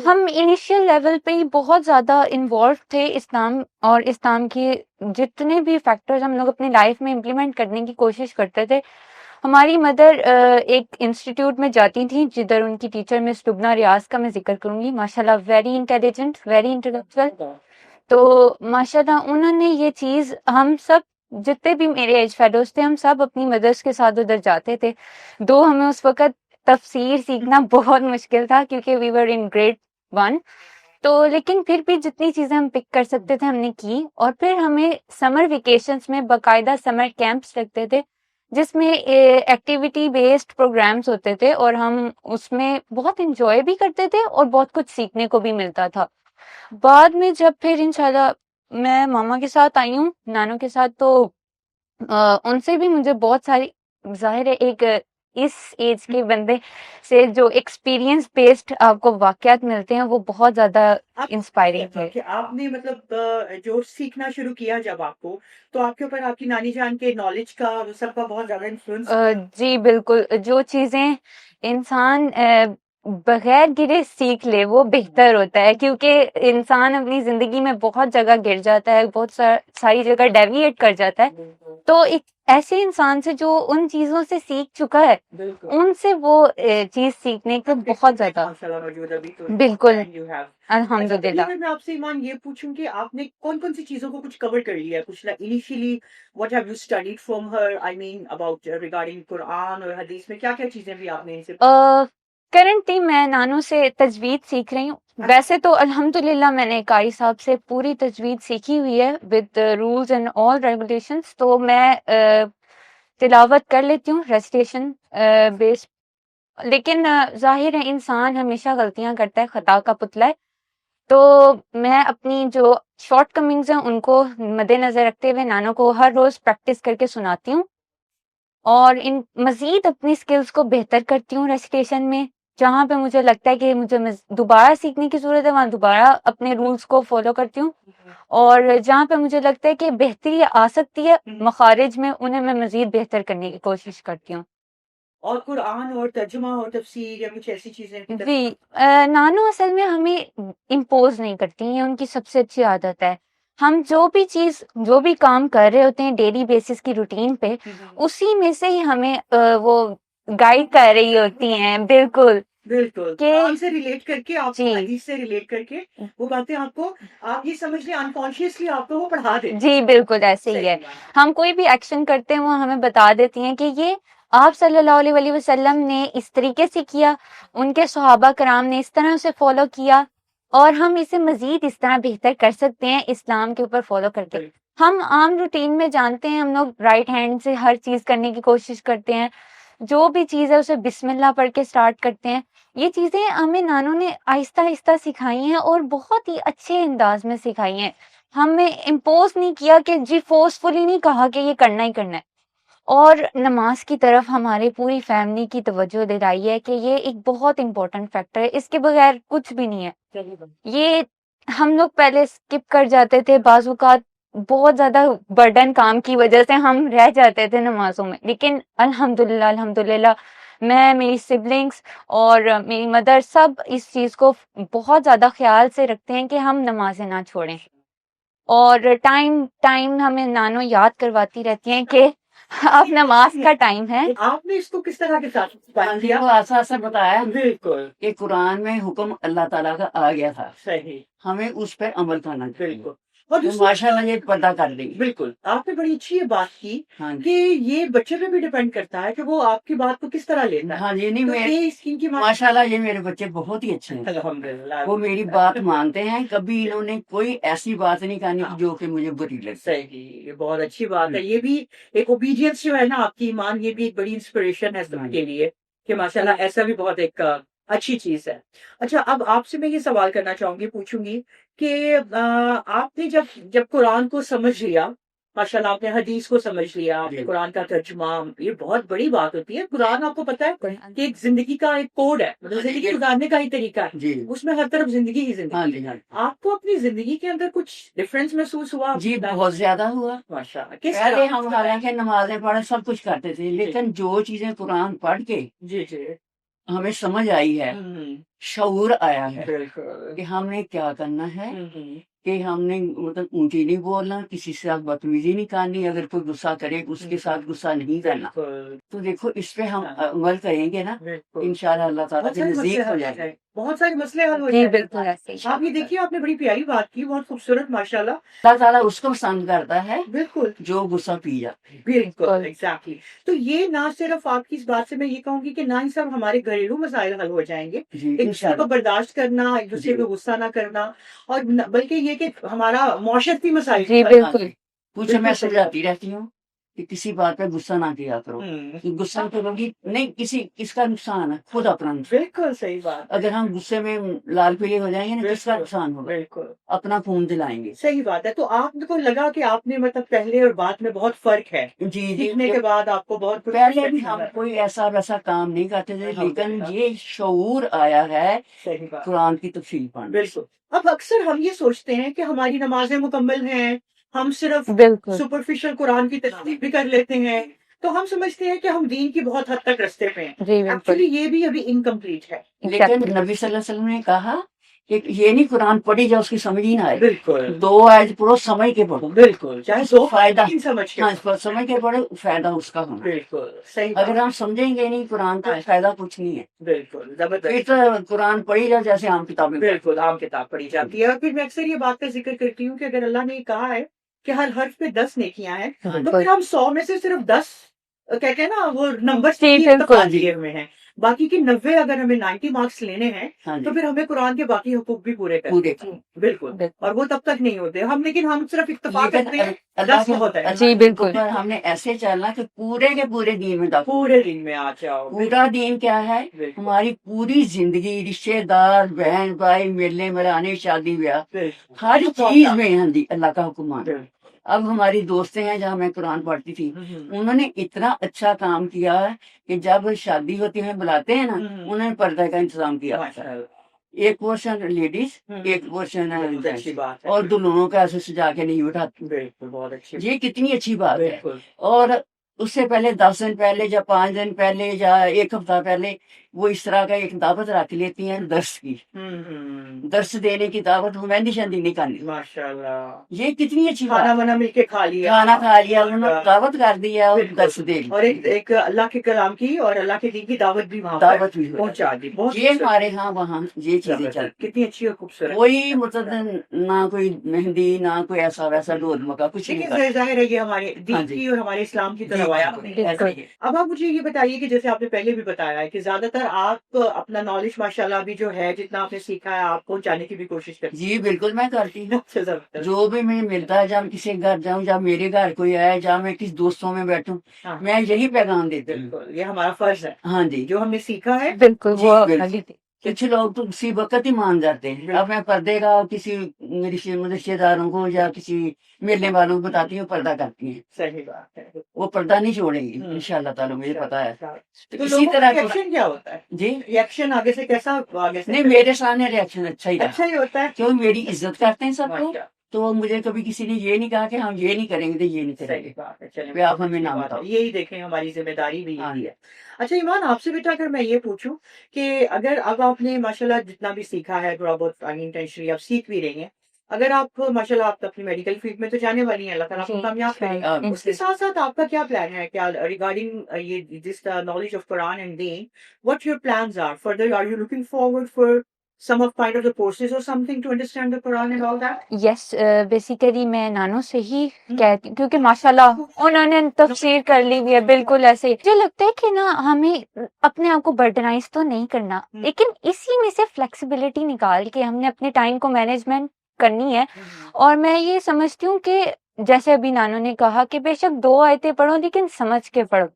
ہم انیشیل لیول پہ ہی بہت زیادہ انوالو تھے اسلام اور اسلام کے جتنے بھی فیکٹرز ہم لوگ اپنی لائف میں امپلیمنٹ کرنے کی کوشش کرتے تھے. ہماری مدر ایک انسٹیٹیوٹ میں جاتی تھیں جدھر ان کی ٹیچر مس لبنہ ریاض کا میں ذکر کروں گی. ماشاءاللہ ویری انٹیلیجنٹ، ویری انٹلیکچوئل. تو ماشاءاللہ انہوں نے یہ چیز، ہم سب جتنے بھی میرے ایج فیلوز تھے، ہم سب اپنی مدرس کے ساتھ ادھر جاتے تھے. دو ہمیں اس وقت تفسیر سیکھنا بہت مشکل تھا کیونکہ وی ور ان گریڈ 1. تو لیکن پھر بھی جتنی چیزیں ہم پک کر سکتے تھے ہم نے کی. اور پھر ہمیں سمر ویکیشنز میں باقاعدہ سمر کیمپس لگتے تھے جس میں ایکٹیویٹی بیسڈ پروگرامز ہوتے تھے اور ہم اس میں بہت انجوائے بھی کرتے تھے اور بہت کچھ سیکھنے کو بھی ملتا تھا. بعد میں جب پھر انشاءاللہ میں ماما کے ساتھ آئی ہوں، نانوں کے ساتھ، تو ان سے بھی مجھے بہت ساری، ظاہر ہے ایک اس ایج کے بندے سے جو ایکسپیرینس بیسڈ آپ کو واقعات ملتے ہیں وہ بہت زیادہ انسپائرنگ ہے. کہ آپ نے مطلب جو سیکھنا شروع کیا جب آپ کو، تو آپ کے اوپر آپ کی نانی جان کے نالج کا سب کا بہت زیادہ انفلوئنس. جی بالکل. جو چیزیں انسان بغیر گرے سیکھ لے وہ بہتر ہوتا ہے، کیونکہ انسان اپنی زندگی میں بہت جگہ گر جاتا ہے، بہت ساری جگہ ڈیویٹ کر جاتا ہے. تو ایک ایسے انسان سے جو ان چیزوں سے سیکھ چکا ہے، ان سے وہ چیز سیکھنے کو بہت زیادہ. بالکل الحمدللہ. میں آپ سے ایمان یہ پوچھوں کہ آپ نے کون کون سی چیزوں کو کچھ کور کر لیا ہے، کچھ initially what have you studied from her, I mean about regarding قرآن اور حدیث میں کیا کیا چیزیں بھی آپ نے ان سے. کرنٹلی میں نانو سے تجوید سیکھ رہی ہوں. ویسے تو الحمدللہ میں نے قاری صاحب سے پوری تجوید سیکھی ہوئی ہے with rules and all regulations. تو میں تلاوت کر لیتی ہوں ریسیٹیشن بیس. لیکن ظاہر ہے انسان ہمیشہ غلطیاں کرتا ہے، خطا کا پتلا ہے. تو میں اپنی جو شارٹ کمنگز ہیں ان کو مد نظر رکھتے ہوئے نانو کو ہر روز پریکٹس کر کے سناتی ہوں اور ان مزید اپنی سکلز کو بہتر کرتی ہوں ریسیٹیشن میں. جہاں پہ مجھے لگتا ہے کہ مجھے دوبارہ سیکھنے کی ضرورت ہے وہاں دوبارہ اپنے رولز کو فالو کرتی ہوں، اور جہاں پہ مجھے لگتا ہے کہ بہتری آ سکتی ہے مخارج میں، انہیں میں مزید بہتر کرنے کی کوشش کرتی ہوں. اور قرآن اور ترجمہ اور تفسیر یا کچھ ایسی چیزیں. جی نانو اصل میں ہمیں امپوز نہیں کرتی، یہ ان کی سب سے اچھی عادت ہے. ہم جو بھی کام کر رہے ہوتے ہیں ڈیلی بیسس کی روٹین پہ، اسی میں سے ہی ہمیں وہ گائیڈ کر رہی ہوتی ہیں. بالکل قرآن سے ریلیٹ کر کے، آپ حدیث سے ریلیٹ کر کے وہ باتیں آپ کو، آپ یہ سمجھ لیں انکانشیسلی آپ کو وہ پڑھا دیں. جی بالکل ایسے ہی ہے. ہم کوئی بھی ایکشن کرتے ہیں وہ ہمیں بتا دیتی ہیں کہ یہ آپ صلی اللہ علیہ وسلم نے اس طریقے سے کیا، ان کے صحابہ کرام نے اس طرح سے فالو کیا، اور ہم اسے مزید اس طرح بہتر کر سکتے ہیں اسلام کے اوپر فالو کر کے. ہم عام روٹین میں جانتے ہیں، ہم لوگ رائٹ ہینڈ سے ہر چیز کرنے کی کوشش کرتے ہیں، جو بھی چیز ہے اسے بسم اللہ پڑھ کے سٹارٹ کرتے ہیں. یہ چیزیں ہمیں نانوں نے آہستہ آہستہ سکھائی ہیں اور بہت ہی اچھے انداز میں سکھائی ہیں. ہمیں امپوز نہیں کیا کہ جی فورسفلی نہیں کہا کہ یہ کرنا ہی کرنا ہے. اور نماز کی طرف ہماری پوری فیملی کی توجہ دلائی ہے کہ یہ ایک بہت امپورٹنٹ فیکٹر ہے, اس کے بغیر کچھ بھی نہیں ہے. یہ ہم لوگ پہلے اسکپ کر جاتے تھے, بعض اوقات بہت زیادہ برڈن کام کی وجہ سے ہم رہ جاتے تھے نمازوں میں, لیکن الحمدللہ میں, میری سبلنگس اور میری مدر سب اس چیز کو بہت زیادہ خیال سے رکھتے ہیں کہ ہم نمازیں نہ چھوڑیں. اور ٹائم ہمیں نانو یاد کرواتی رہتی ہیں کہ اب نماز کا ٹائم ہے. آپ نے اس کو کس طرح کے ساتھ کیا کو ایسا ایسا بتایا بالکل کہ قرآن میں حکم اللہ تعالیٰ کا آ گیا تھا, صحیح, ہمیں اس پر عمل کرنا چاہیے. بالکل. اور تو ماشاء اللہ یہ پردہ کر دیں. بالکل آپ نے بڑی اچھی یہ بات کی ہاں کہ یہ بچے پہ بھی ڈیپینڈ کرتا ہے کہ وہ آپ کی بات کو کس طرح لیتا ہے. ہاں جی, نہیں تو میرے یہ اسکیم کی ماشاء اللہ یہ میرے بچے بہت ہی اچھے ہیں, الحمدللہ وہ میری بات مانتے ہیں. کبھی انہوں نے کوئی ایسی بات نہیں کہانی جو کہ مجھے بری لگے. صحیح, یہ بہت اچھی بات ہے. یہ بھی ایک اوبیڈینس جو ہے نا آپ کی ایمان, یہ بھی ایک بڑی انسپریشن ہے سب کے لیے کہ ماشاءاللہ ایسا بھی بہت ایک اچھی چیز ہے. اچھا, اب آپ سے میں یہ سوال کرنا چاہوں گی, پوچھوں گی کہ آپ نے جب قرآن کو سمجھ لیا, ماشاءاللہ آپ نے حدیث کو سمجھ لیا, آپ نے قرآن کا ترجمہ, یہ بہت بڑی بات ہوتی ہے. قرآن آپ کو پتا ہے کہ ایک زندگی کا ایک کوڈ ہے, مطلب زندگی گزارنے کا ہی طریقہ ہے, جی اس میں ہر طرف زندگی ہی زندگی. ہاں جی, ہاں آپ کو اپنی زندگی کے اندر کچھ ڈفرینس محسوس ہوا؟ جی, بہت زیادہ ہوا. ماشاءاللہ. کس پہلے طرح؟ ہم حالانکہ نمازیں پڑھ سب کچھ کرتے تھے, لیکن جو چیزیں قرآن پڑھ کے جی جی, ہمیں سمجھ آئی ہے, شعور آیا ہے بالکل. کہ ہم نے کیا کرنا ہے, کہ ہم نے مطلب اونچی نہیں بولنا, کسی سے بدتمیزی نہیں کرنی, اگر کوئی غصہ کرے اس کے ساتھ غصہ نہیں کرنا. تو دیکھو اس پہ ہم عمل کریں گے نا, انشاءاللہ اللہ تعالیٰ کے نزدیک ہو جائے گا. بہت سارے مسئلے حل ہو جی جائیں. بالکل ایسے ہی. آپ یہ دیکھیے, آپ نے بڑی پیاری بات کی, بہت خوبصورت ماشاءاللہ. اللہ تعالیٰ اس کو پسند کرتا ہے بالکل جو غصہ پی جاتا ہے. بالکل ایگزیکٹلی. تو یہ نہ صرف آپ کی اس بات سے میں یہ کہوں گی کہ نہ ہی صرف ہمارے گھریلو مسائل حل ہو جائیں گے, جی ایک دوسرے کو انشاءاللہ. برداشت کرنا, ایک دوسرے کو غصہ نہ کرنا, اور بلکہ یہ کہ ہمارا معاشرتی مسائل. جی بالکل. کچھ میں سمجھاتی رہتی ہوں کہ کسی بات پہ غصہ نہ کیا کرو. غصہ کرو گی نہیں, کس کا نقصان ہے, خود اپنا نقصان. بالکل صحیح بات. اگر ہم غصے میں لال پیلے ہو جائیں گے نا, کس کا نقصان ہوگا, بالکل اپنا خون دلائیں گے. صحیح بات ہے. تو آپ کو لگا کہ آپ نے مطلب پہلے اور بعد میں بہت فرق ہے, جی سیکھنے کے بعد آپ کو بہت کچھ پہلے بھی ہم کوئی ایسا ویسا کام نہیں کرتے تھے, لیکن یہ شعور آیا ہے صحیح بات. قرآن کی تفصیل پڑھنے. بالکل. اب اکثر ہم یہ سوچتے ہیں کہ ہماری نمازیں مکمل ہیں, ہم صرف بالکل سپرفیشل قرآن کی تلاوت بھی کر لیتے ہیں, تو ہم سمجھتے ہیں کہ ہم دین کی بہت حد تک رستے پہ ہیں. جی بالکل. ایکچولی یہ بھی ابھی انکمپلیٹ ہے. لیکن نبی صلی اللہ علیہ وسلم نے کہا کہ یہ نہیں قرآن پڑھی جا اس کی سمجھ ہی نہ آئے, بالکل 2 آیت پڑھو سمجھ کے پڑھو. بالکل, چاہے دو فائدہ سمجھ کے. ہاں سمجھ کے پڑھو, فائدہ اس کا ہونا. بالکل صحیح. اگر ہم سمجھیں گے نہیں قرآن تو فائدہ کچھ نہیں ہے. بالکل زبردست. پھر تو قرآن پڑھی جا جیسے عام کتابیں. بالکل عام کتاب پڑھی جاتی ہے. اور پھر میں اکثر یہ بات کا ذکر کرتی ہوں کہ اگر اللہ نے کہا ہے کہ ہر حرف پہ 10 نیکیاں ہیں, تو پھر ہم 100 میں سے صرف 10 کہتے ہیں نا وہ نمبر دیے ہوئے ہیں, باقی کی 90 اگر ہمیں 90 مارکس لینے ہیں تو پھر ہمیں قرآن کے باقی حقوق بھی پورے کرنے ہیں. بالکل. اور وہ تب تک نہیں ہوتے ہم, لیکن ہم صرف اتفاق کرتے ہیں اللہ دس بہت ہے. جی بالکل. ہم نے ایسے چلنا کہ پورے کے پورے دین میں داخل. پورے دن میں آ جاؤ. پورا دین کیا ہے, ہماری پوری زندگی, رشتے دار, بہن بھائی, ملنے ملانے, شادی بیاہ, ہر چیز میں ہم اللہ کا حکم مانا. اب ہماری دوستیں ہیں جہاں میں قرآن پڑھتی تھی, انہوں نے اتنا اچھا کام کیا ہے کہ جب شادی ہوتی ہے بلاتے ہیں نا, انہوں نے پردہ کا انتظام کیا. ایک پورشن لیڈیز, ایک پورشن اور دلہنوں کا ایسے سجا کے نہیں اٹھاتے. بالکل بہت اچھی. یہ کتنی اچھی بات ہے. اور اس سے پہلے 10 دن پہلے یا 5 دن پہلے یا 1 ہفتہ پہلے وہ اس طرح کا ایک دعوت رکھ لیتی ہیں درس کی, درس دینے کی دعوت, مہندی شندی نہیں کرنی. ماشاءاللہ یہ کتنی اچھی بات. کھانا وانا مل کے کھا لیا, کھانا کھا لیا, انہوں نے دعوت کر دیا اور درس دے لیا, اور ایک اللہ کے کلام کی اور اللہ کے دین کی دعوت بھی وہاں دعوت بھی پہنچا دی. یہ ہمارے ہاں وہاں یہ چیزیں چلتی. کتنی اچھی اور خوبصورت. کوئی مطلب نہ کوئی مہندی, نہ کوئی ایسا ویسا ڈول مکا, کچھ نہیں. ظاہر ہے یہ ہمارے دین کی اور ہمارے اسلام کی طرف آیا. اب آپ مجھے یہ بتائیے کہ جیسے آپ نے پہلے بھی بتایا ہے کہ زیادہ تر اگر آپ اپنا نالج ماشاءاللہ ابھی جو ہے جتنا آپ نے سیکھا ہے آپ پہنچانے کی بھی کوشش کریں؟ جی بالکل میں کرتی ہوں. جزاک اللہ. جو بھی مجھے ملتا ہے، جب کسی کے گھر جاؤں، جب میرے گھر کوئی آئے، جب میں کسی دوستوں میں بیٹھوں، ہاں میں یہی پیغام دیتی ہوں. بالکل، یہ ہمارا فرض ہے ہاں جی. جو ہم نے سیکھا ہے. بالکل جی وہ بالکل. کچھ لوگ تو اسی وقت ہی مان جاتے ہیں. اب میں پردے کا کسی رشتے داروں کو یا کسی ملنے والوں کو بتاتی ہوں، پردہ کرتی ہیں. صحیح بات ہے. وہ پردہ نہیں چھوڑیں گی ہوں. انشاءاللہ تعالیٰ، مجھے پتا ہے. تو اسی لوگوں کا طرح ریئیکشن کیا ہوتا ہے؟ جی ریئیکشن آگے سے کیسا؟ آگے سے نہیں، میرے سامنے ریئیکشن اچھا ہی رہا، اچھا ہی ہوتا ہے. کیوں میری عزت کرتے ہیں سب کو. ماشاء اللہ. تو مجھے کبھی کسی نے یہ نہیں کہا کہ ہم یہ نہیں کریں گے تو یہ نہیں کریں صحیح گے. بات ہے. چلیں پھر آپ ہمیں نام بات ہے. بتاؤ. یہی دیکھیں ہماری ذمہ داری بھی ہاں یہی ہے. اچھا ایمان، آپ سے بیٹا اگر میں یہ پوچھوں کہ اگر اب آپ نے ماشاءاللہ جتنا بھی سیکھا ہے تھوڑا بہت انٹینشنلی آپ سیکھ بھی رہی ہیں، اگر آپ ماشاءاللہ آپ اپنی میڈیکل فیلڈ میں تو جانے والی ہیں، اللہ تعالیٰ آپ کو جی کامیاب کرے. آمین. اس کے ساتھ ساتھ آپ کا کیا پلان ہے کیا ریگارڈنگ یہ this knowledge of Quran and دین؟ What your plans are further? Are you looking forward for some of kind of the courses or something to understand the Quran and all that? Yes basically میں نانو سے ہی کہتی ہوں کیونکہ ماشاءاللہ انہوں نے تفسیر کر لی ہوئی ہے بالکل ایسے ہی. مجھے لگتا ہے کہ نا ہمیں اپنے آپ کو برڈنائز تو نہیں کرنا، لیکن اسی میں سے فلیکسیبلٹی نکال کے ہم نے اپنے ٹائم کو مینجمنٹ کرنی ہے. اور میں یہ سمجھتی ہوں کہ جیسے ابھی نانو نے کہا کہ بے شک 2 آیتیں پڑھو لیکن سمجھ کے پڑھو.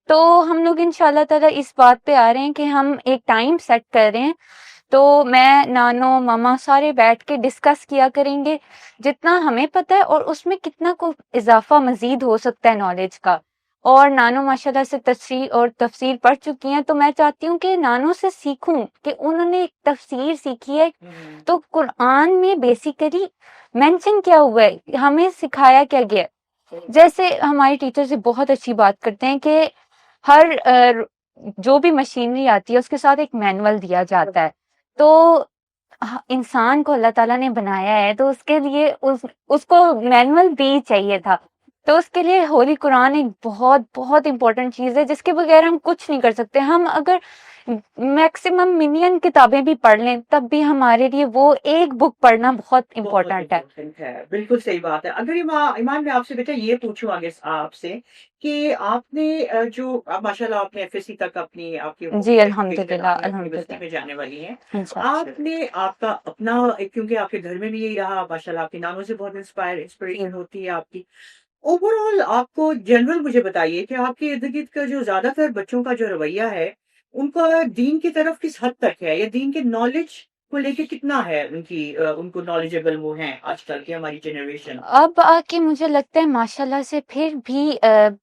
تو ہم لوگ انشاءاللہ تعالیٰ اس بات پہ آ رہے ہیں کہ ہم ایک ٹائم سیٹ کر رہے ہیں. تو میں، نانو، ماما سارے بیٹھ کے ڈسکس کیا کریں گے جتنا ہمیں پتہ ہے اور اس میں کتنا کو اضافہ مزید ہو سکتا ہے نالج کا. اور نانو ماشاءاللہ سے تشریح اور تفسیر پڑھ چکی ہیں، تو میں چاہتی ہوں کہ نانو سے سیکھوں کہ انہوں نے تفسیر سیکھی ہے تو قرآن میں بیسیکلی مینشن کیا ہوا ہے، ہمیں سکھایا کیا گیا ہے. جیسے ہمارے ٹیچر سے بہت اچھی بات کرتے ہیں کہ ہر جو بھی مشینری آتی ہے اس کے ساتھ ایک مینول دیا جاتا ہے. تو انسان کو اللہ تعالیٰ نے بنایا ہے تو اس کے لیے اس کو مینول بھی چاہیے تھا. تو اس کے لیے ہولی قرآن ایک بہت بہت امپورٹنٹ چیز ہے جس کے بغیر ہم کچھ نہیں کر سکتے. ہم اگر میکسیمم ملین کتابیں بھی پڑھ لیں تب بھی ہمارے لیے وہ ایک بک پڑھنا بہت امپورٹنٹ ہے. بالکل صحیح بات ہے. اگر ایمان میں آپ سے بیٹا یہ پوچھوں آگے آپ سے کہ آپ نے جو ماشاءاللہ آپ نے ایف ایس سی تک آپ کی جی الحمدللہ یونیورسٹی میں جانے والی ہیں، آپ نے آپ کا اپنا، کیونکہ آپ کے گھر میں بھی یہی رہا ماشاءاللہ، آپ کی نانوں سے بہت انسپریشن ہوتی ہے آپ کی. اوور آل آپ کو جنرل مجھے بتائیے کہ آپ کے ارد گرد کا جو زیادہ تر بچوں کا جو رویہ ہے ان کا دین کی طرف کس حد تک ہے، یا دین کے نالج کو لے کے کتنا ہے ان کو نالجبل وہ ہیں آج کل کی ہماری جنریشن؟ اب آ کے مجھے لگتا ہے ماشاءاللہ سے پھر بھی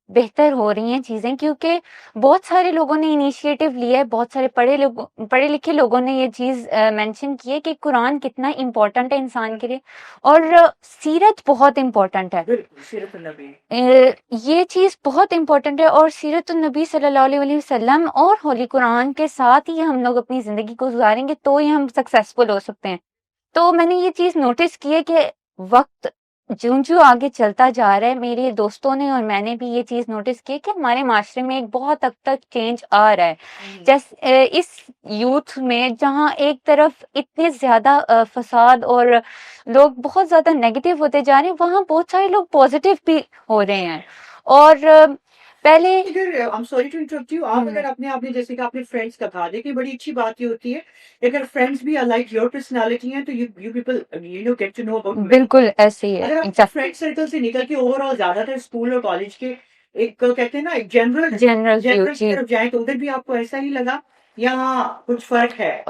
بہتر ہو رہی ہیں چیزیں، کیونکہ بہت سارے لوگوں نے انیشیٹو لیا ہے، بہت سارے پڑھے لکھے لوگوں نے یہ چیز مینشن کی ہے کہ قرآن کتنا امپورٹنٹ ہے انسان کے لیے، اور سیرت بہت امپورٹنٹ ہے. سیرت النبی یہ چیز بہت امپورٹنٹ ہے، اور سیرت النبی صلی اللہ علیہ وسلم اور ہولی قرآن کے ساتھ ہی ہم لوگ اپنی زندگی کو گزاریں گے تو ہی ہم سکسیسفل ہو سکتے ہیں. تو میں نے یہ چیز نوٹس کی ہے کہ وقت جو آگے چلتا جا رہا ہے، میرے دوستوں نے اور میں نے بھی یہ چیز نوٹس کی کہ ہمارے معاشرے میں ایک بہت حد تک چینج آ رہا ہے. جیسے اس یوتھ میں جہاں ایک طرف اتنے زیادہ فساد اور لوگ بہت زیادہ نیگیٹو ہوتے جا رہے ہیں، وہاں بہت سارے لوگ پازیٹیو بھی ہو رہے ہیں. اور پہلے سوری ٹو انٹرپٹ یو، آپ اگر اپنے آپ نے جیسے کہ آپ نے فرینڈس کا کہا دے کہ بڑی اچھی بات یہ ہوتی ہے اگر فرینڈس بھی لائک یور پرسنالٹی ہیں تو you people get to know about. بالکل ایسے ہی ہے. اگر آپ فرینڈ سرکل سے نکل کے اوور آل زیادہ تر اسکول اور کالج کے ایک کہتے ہیں نا ایک جنرل کی طرف جائیں تو ادھر بھی آپ کو ایسا ہی لگا یا کچھ فرق ہے؟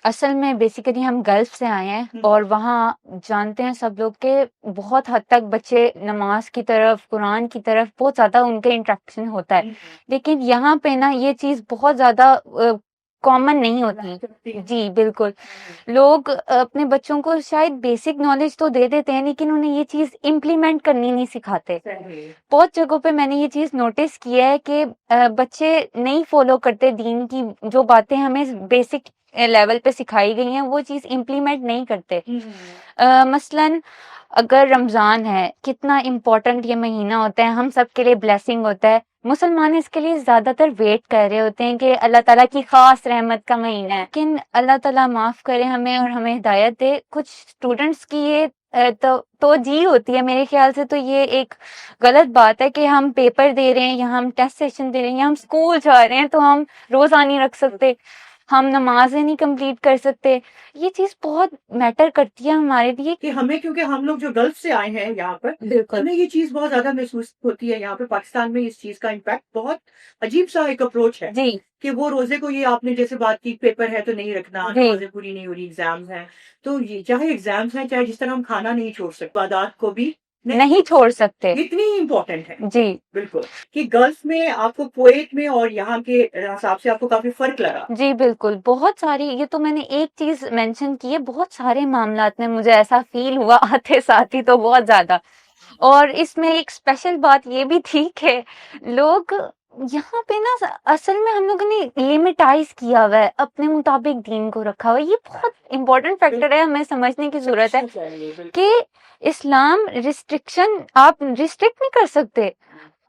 اصل میں بیسیکلی ہم گلف سے آئے ہیں اور وہاں جانتے ہیں سب لوگ کہ بہت حد تک بچے نماز کی طرف، قرآن کی طرف بہت زیادہ ان کے انٹریکشن ہوتا ہے، لیکن یہاں پہ نا یہ چیز بہت زیادہ کامن نہیں ہوتی. جی بالکل. لوگ اپنے بچوں کو شاید بیسک نالج تو دے دیتے ہیں لیکن انہیں یہ چیز امپلیمنٹ کرنی نہیں سکھاتے. بہت جگہوں پہ میں نے یہ چیز نوٹس کیا ہے کہ بچے نہیں فالو کرتے دین کی جو باتیں ہمیں بیسک لیول پہ سکھائی گئی ہیں، وہ چیز امپلیمنٹ نہیں کرتے. مثلاً اگر رمضان ہے، کتنا امپورٹنٹ یہ مہینہ ہوتا ہے، ہم سب کے لیے بلیسنگ ہوتا ہے. مسلمان اس کے لیے زیادہ تر ویٹ کر رہے ہوتے ہیں کہ اللہ تعالیٰ کی خاص رحمت کا مہینہ ہے، لیکن اللہ تعالیٰ معاف کرے ہمیں اور ہمیں ہدایت دے. کچھ اسٹوڈنٹس کی یہ تو جی ہوتی ہے میرے خیال سے. تو یہ ایک غلط بات ہے کہ ہم پیپر دے رہے ہیں یا ہم ٹیسٹ سیشن دے رہے ہیں یا ہم اسکول جا رہے ہیں تو ہم روزہ نہیں رکھ سکتے, ہم نمازیں نہیں کمپلیٹ کر سکتے. یہ چیز بہت میٹر کرتی ہے ہمارے لیے کہ ہمیں, کیونکہ ہم لوگ جو گلف سے آئے ہیں یہاں پر, بالکل ہمیں یہ چیز بہت زیادہ محسوس ہوتی ہے. یہاں پہ پاکستان میں اس چیز کا امپیکٹ بہت عجیب سا ایک اپروچ ہے جی کہ وہ روزے کو, یہ آپ نے جیسے بات کی, پیپر ہے تو نہیں رکھنا, جی نمازیں پوری نہیں ہو رہی, ایگزامز ہیں تو چاہے ایگزامز ہیں, چاہے جس طرح ہم کھانا نہیں چھوڑ سکتے, عبادات کو بھی نہیں چھوڑ سکتے. اتنی امپورٹنٹ ہے. جی بالکل, کہ گلف میں آپ کو, کویت میں اور یہاں کے حساب سے آپ کو کافی فرق لگا. جی بالکل, بہت ساری, یہ تو میں نے ایک چیز مینشن کی ہے, بہت سارے معاملات میں مجھے ایسا فیل ہوا آتے ساتھ ہی, تو بہت زیادہ. اور اس میں ایک اسپیشل بات یہ بھی تھی کہ لوگ یہاں پہ نا, اصل میں ہم لوگوں نے لمٹائز کیا ہوا ہے, اپنے مطابق دین کو رکھا ہوا ہے. یہ بہت امپورٹنٹ فیکٹر ہے, ہمیں سمجھنے کی ضرورت ہے کہ اسلام ریسٹرکشن, آپ ریسٹرکٹ نہیں کر سکتے.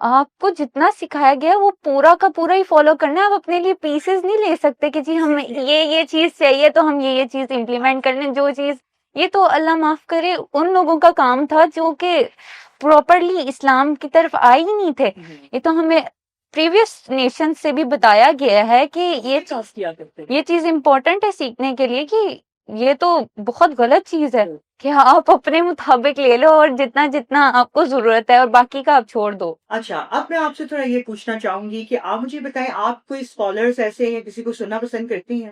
آپ کو جتنا سکھایا گیا وہ پورا کا پورا ہی فالو کرنا ہے. آپ اپنے لیے پیسز نہیں لے سکتے کہ جی ہمیں یہ چیز چاہیے تو ہم یہ چیز امپلیمنٹ کر لیں. جو چیز, یہ تو اللہ معاف کرے ان لوگوں کا کام تھا جو کہ پراپرلی اسلام کی طرف آئے ہی نہیں تھے. یہ تو ہمیں پریویس نیشن سے بھی بتایا گیا ہے کہ یہ چیز امپورٹنٹ ہے سیکھنے کے لیے, کہ یہ تو بہت غلط چیز ہے کہ آپ اپنے مطابق لے لو اور جتنا جتنا آپ کو ضرورت ہے اور باقی کا آپ چھوڑ دو. اچھا, اب میں آپ سے تھوڑا یہ پوچھنا چاہوں گی کہ آپ مجھے بتائیں, آپ کوئی اسکالرس ایسے ہیں, کسی کو سننا پسند کرتی ہیں,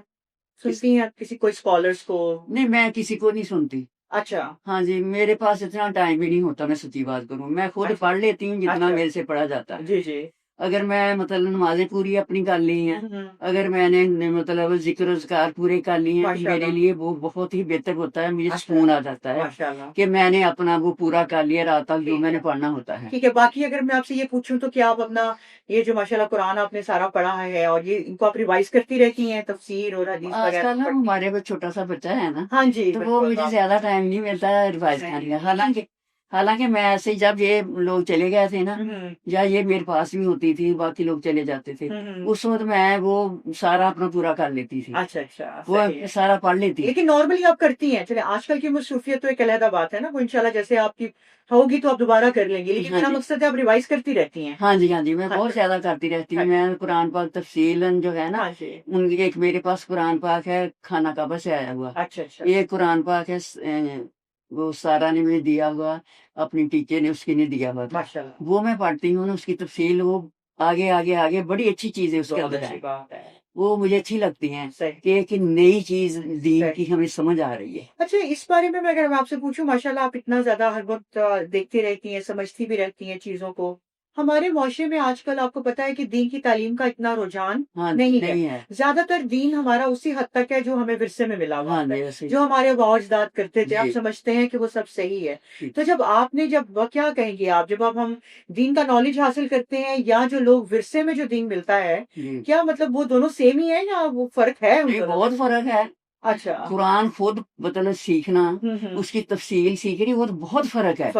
سنتی ہیں کسی کوئی اسکالرس کو؟ نہیں, میں کسی کو نہیں سنتی. اچھا, ہاں جی, میرے پاس اتنا ٹائم بھی نہیں ہوتا, میں سچی بات کروں, میں خود پڑھ لیتی ہوں جتنا میرے سے پڑھا جاتا ہے. جی جی. اگر میں مطلب نمازیں پوری اپنی کر لی ہیں, اگر میں نے مطلب ذکر اذکار پورے کر لی ہیں, تو میرے لیے وہ بہت ہی بہتر ہوتا ہے. مجھے سکون آ جاتا ہے کہ میں نے اپنا وہ پورا کر لیا رات تک جو میں نے پڑھنا ہوتا ہے. ٹھیک ہے. باقی اگر میں آپ سے یہ پوچھوں تو کیا آپ اپنا یہ جو ماشاءاللہ قرآن آپ نے سارا پڑھا ہے اور یہ ان کو آپ ریوائز کرتی رہتی ہیں, تفسیر اور حدیث وغیرہ؟ ہمارے وہ چھوٹا سا بچہ ہے نا, ہاں جی, تو وہ مجھے زیادہ ٹائم نہیں ملتا ہے ریوائز کرنے کا. حالانکہ میں ایسے جب یہ لوگ چلے گئے تھے نا, یا یہ میرے پاس بھی ہوتی تھی, باقی لوگ چلے جاتے تھے, اس وقت میں وہ سارا اپنا پورا کر لیتی تھی. اچھا اچھا, وہ سارا پڑھ لیتی. لیکن نارملی آپ کرتی ہیں. چلے, آج کل کی مصروفیت تو ایک علیحدہ بات ہے نا, وہ انشاءاللہ جیسے آپ کی ہوگی تو آپ دوبارہ کر لیں گے, لیکن میرا مقصد ہے آپ ریوائز کرتی رہتی ہیں. ہاں جی, ہاں جی, میں بہت زیادہ کرتی رہتی ہوں. میں قرآن پاک تفصیل جو ہے نا, ان کی ایک میرے پاس قرآن پاک ہے خانہ کعبہ سے آیا ہوا. اچھا اچھا. یہ قرآن پاک ہے, وہ سارا نے مجھے دیا ہوا, اپنی ٹیچر نے اس کی نے دیا ہوا, ماشاءاللہ وہ میں پڑھتی ہوں. اس کی تفصیل وہ آگے آگے آگے بڑی اچھی چیز ہے اس کے اندر ہے, وہ مجھے اچھی لگتی ہیں کہ ایک نئی چیز دین کی ہمیں سمجھ آ رہی ہے. اچھا, اس بارے میں اگر میں آپ سے پوچھوں, ماشاءاللہ آپ اتنا زیادہ ہر وقت دیکھتی رہتی ہیں, سمجھتی بھی رہتی ہیں چیزوں کو. ہمارے معاشرے میں آج کل آپ کو پتا ہے کہ دین کی تعلیم کا اتنا رجحان نہیں ہے. زیادہ تر دین ہمارا اسی حد تک ہے جو ہمیں ورثے میں ملا ہوا ہے, جو ہمارے آباء اجداد کرتے تھے. آپ سمجھتے ہیں کہ وہ سب صحیح ہے. تو جب آپ نے کیا کہیں گے آپ, جب اب ہم دین کا نالج حاصل کرتے ہیں یا جو لوگ ورثے میں جو دین ملتا ہے, کیا مطلب وہ دونوں سیم ہی ہے یا وہ فرق ہے؟ بہت فرق ہے. اچھا, قرآن خود مطلب سیکھنا, اس کی تفصیل سیکھنی, وہ بہت فرق ہے.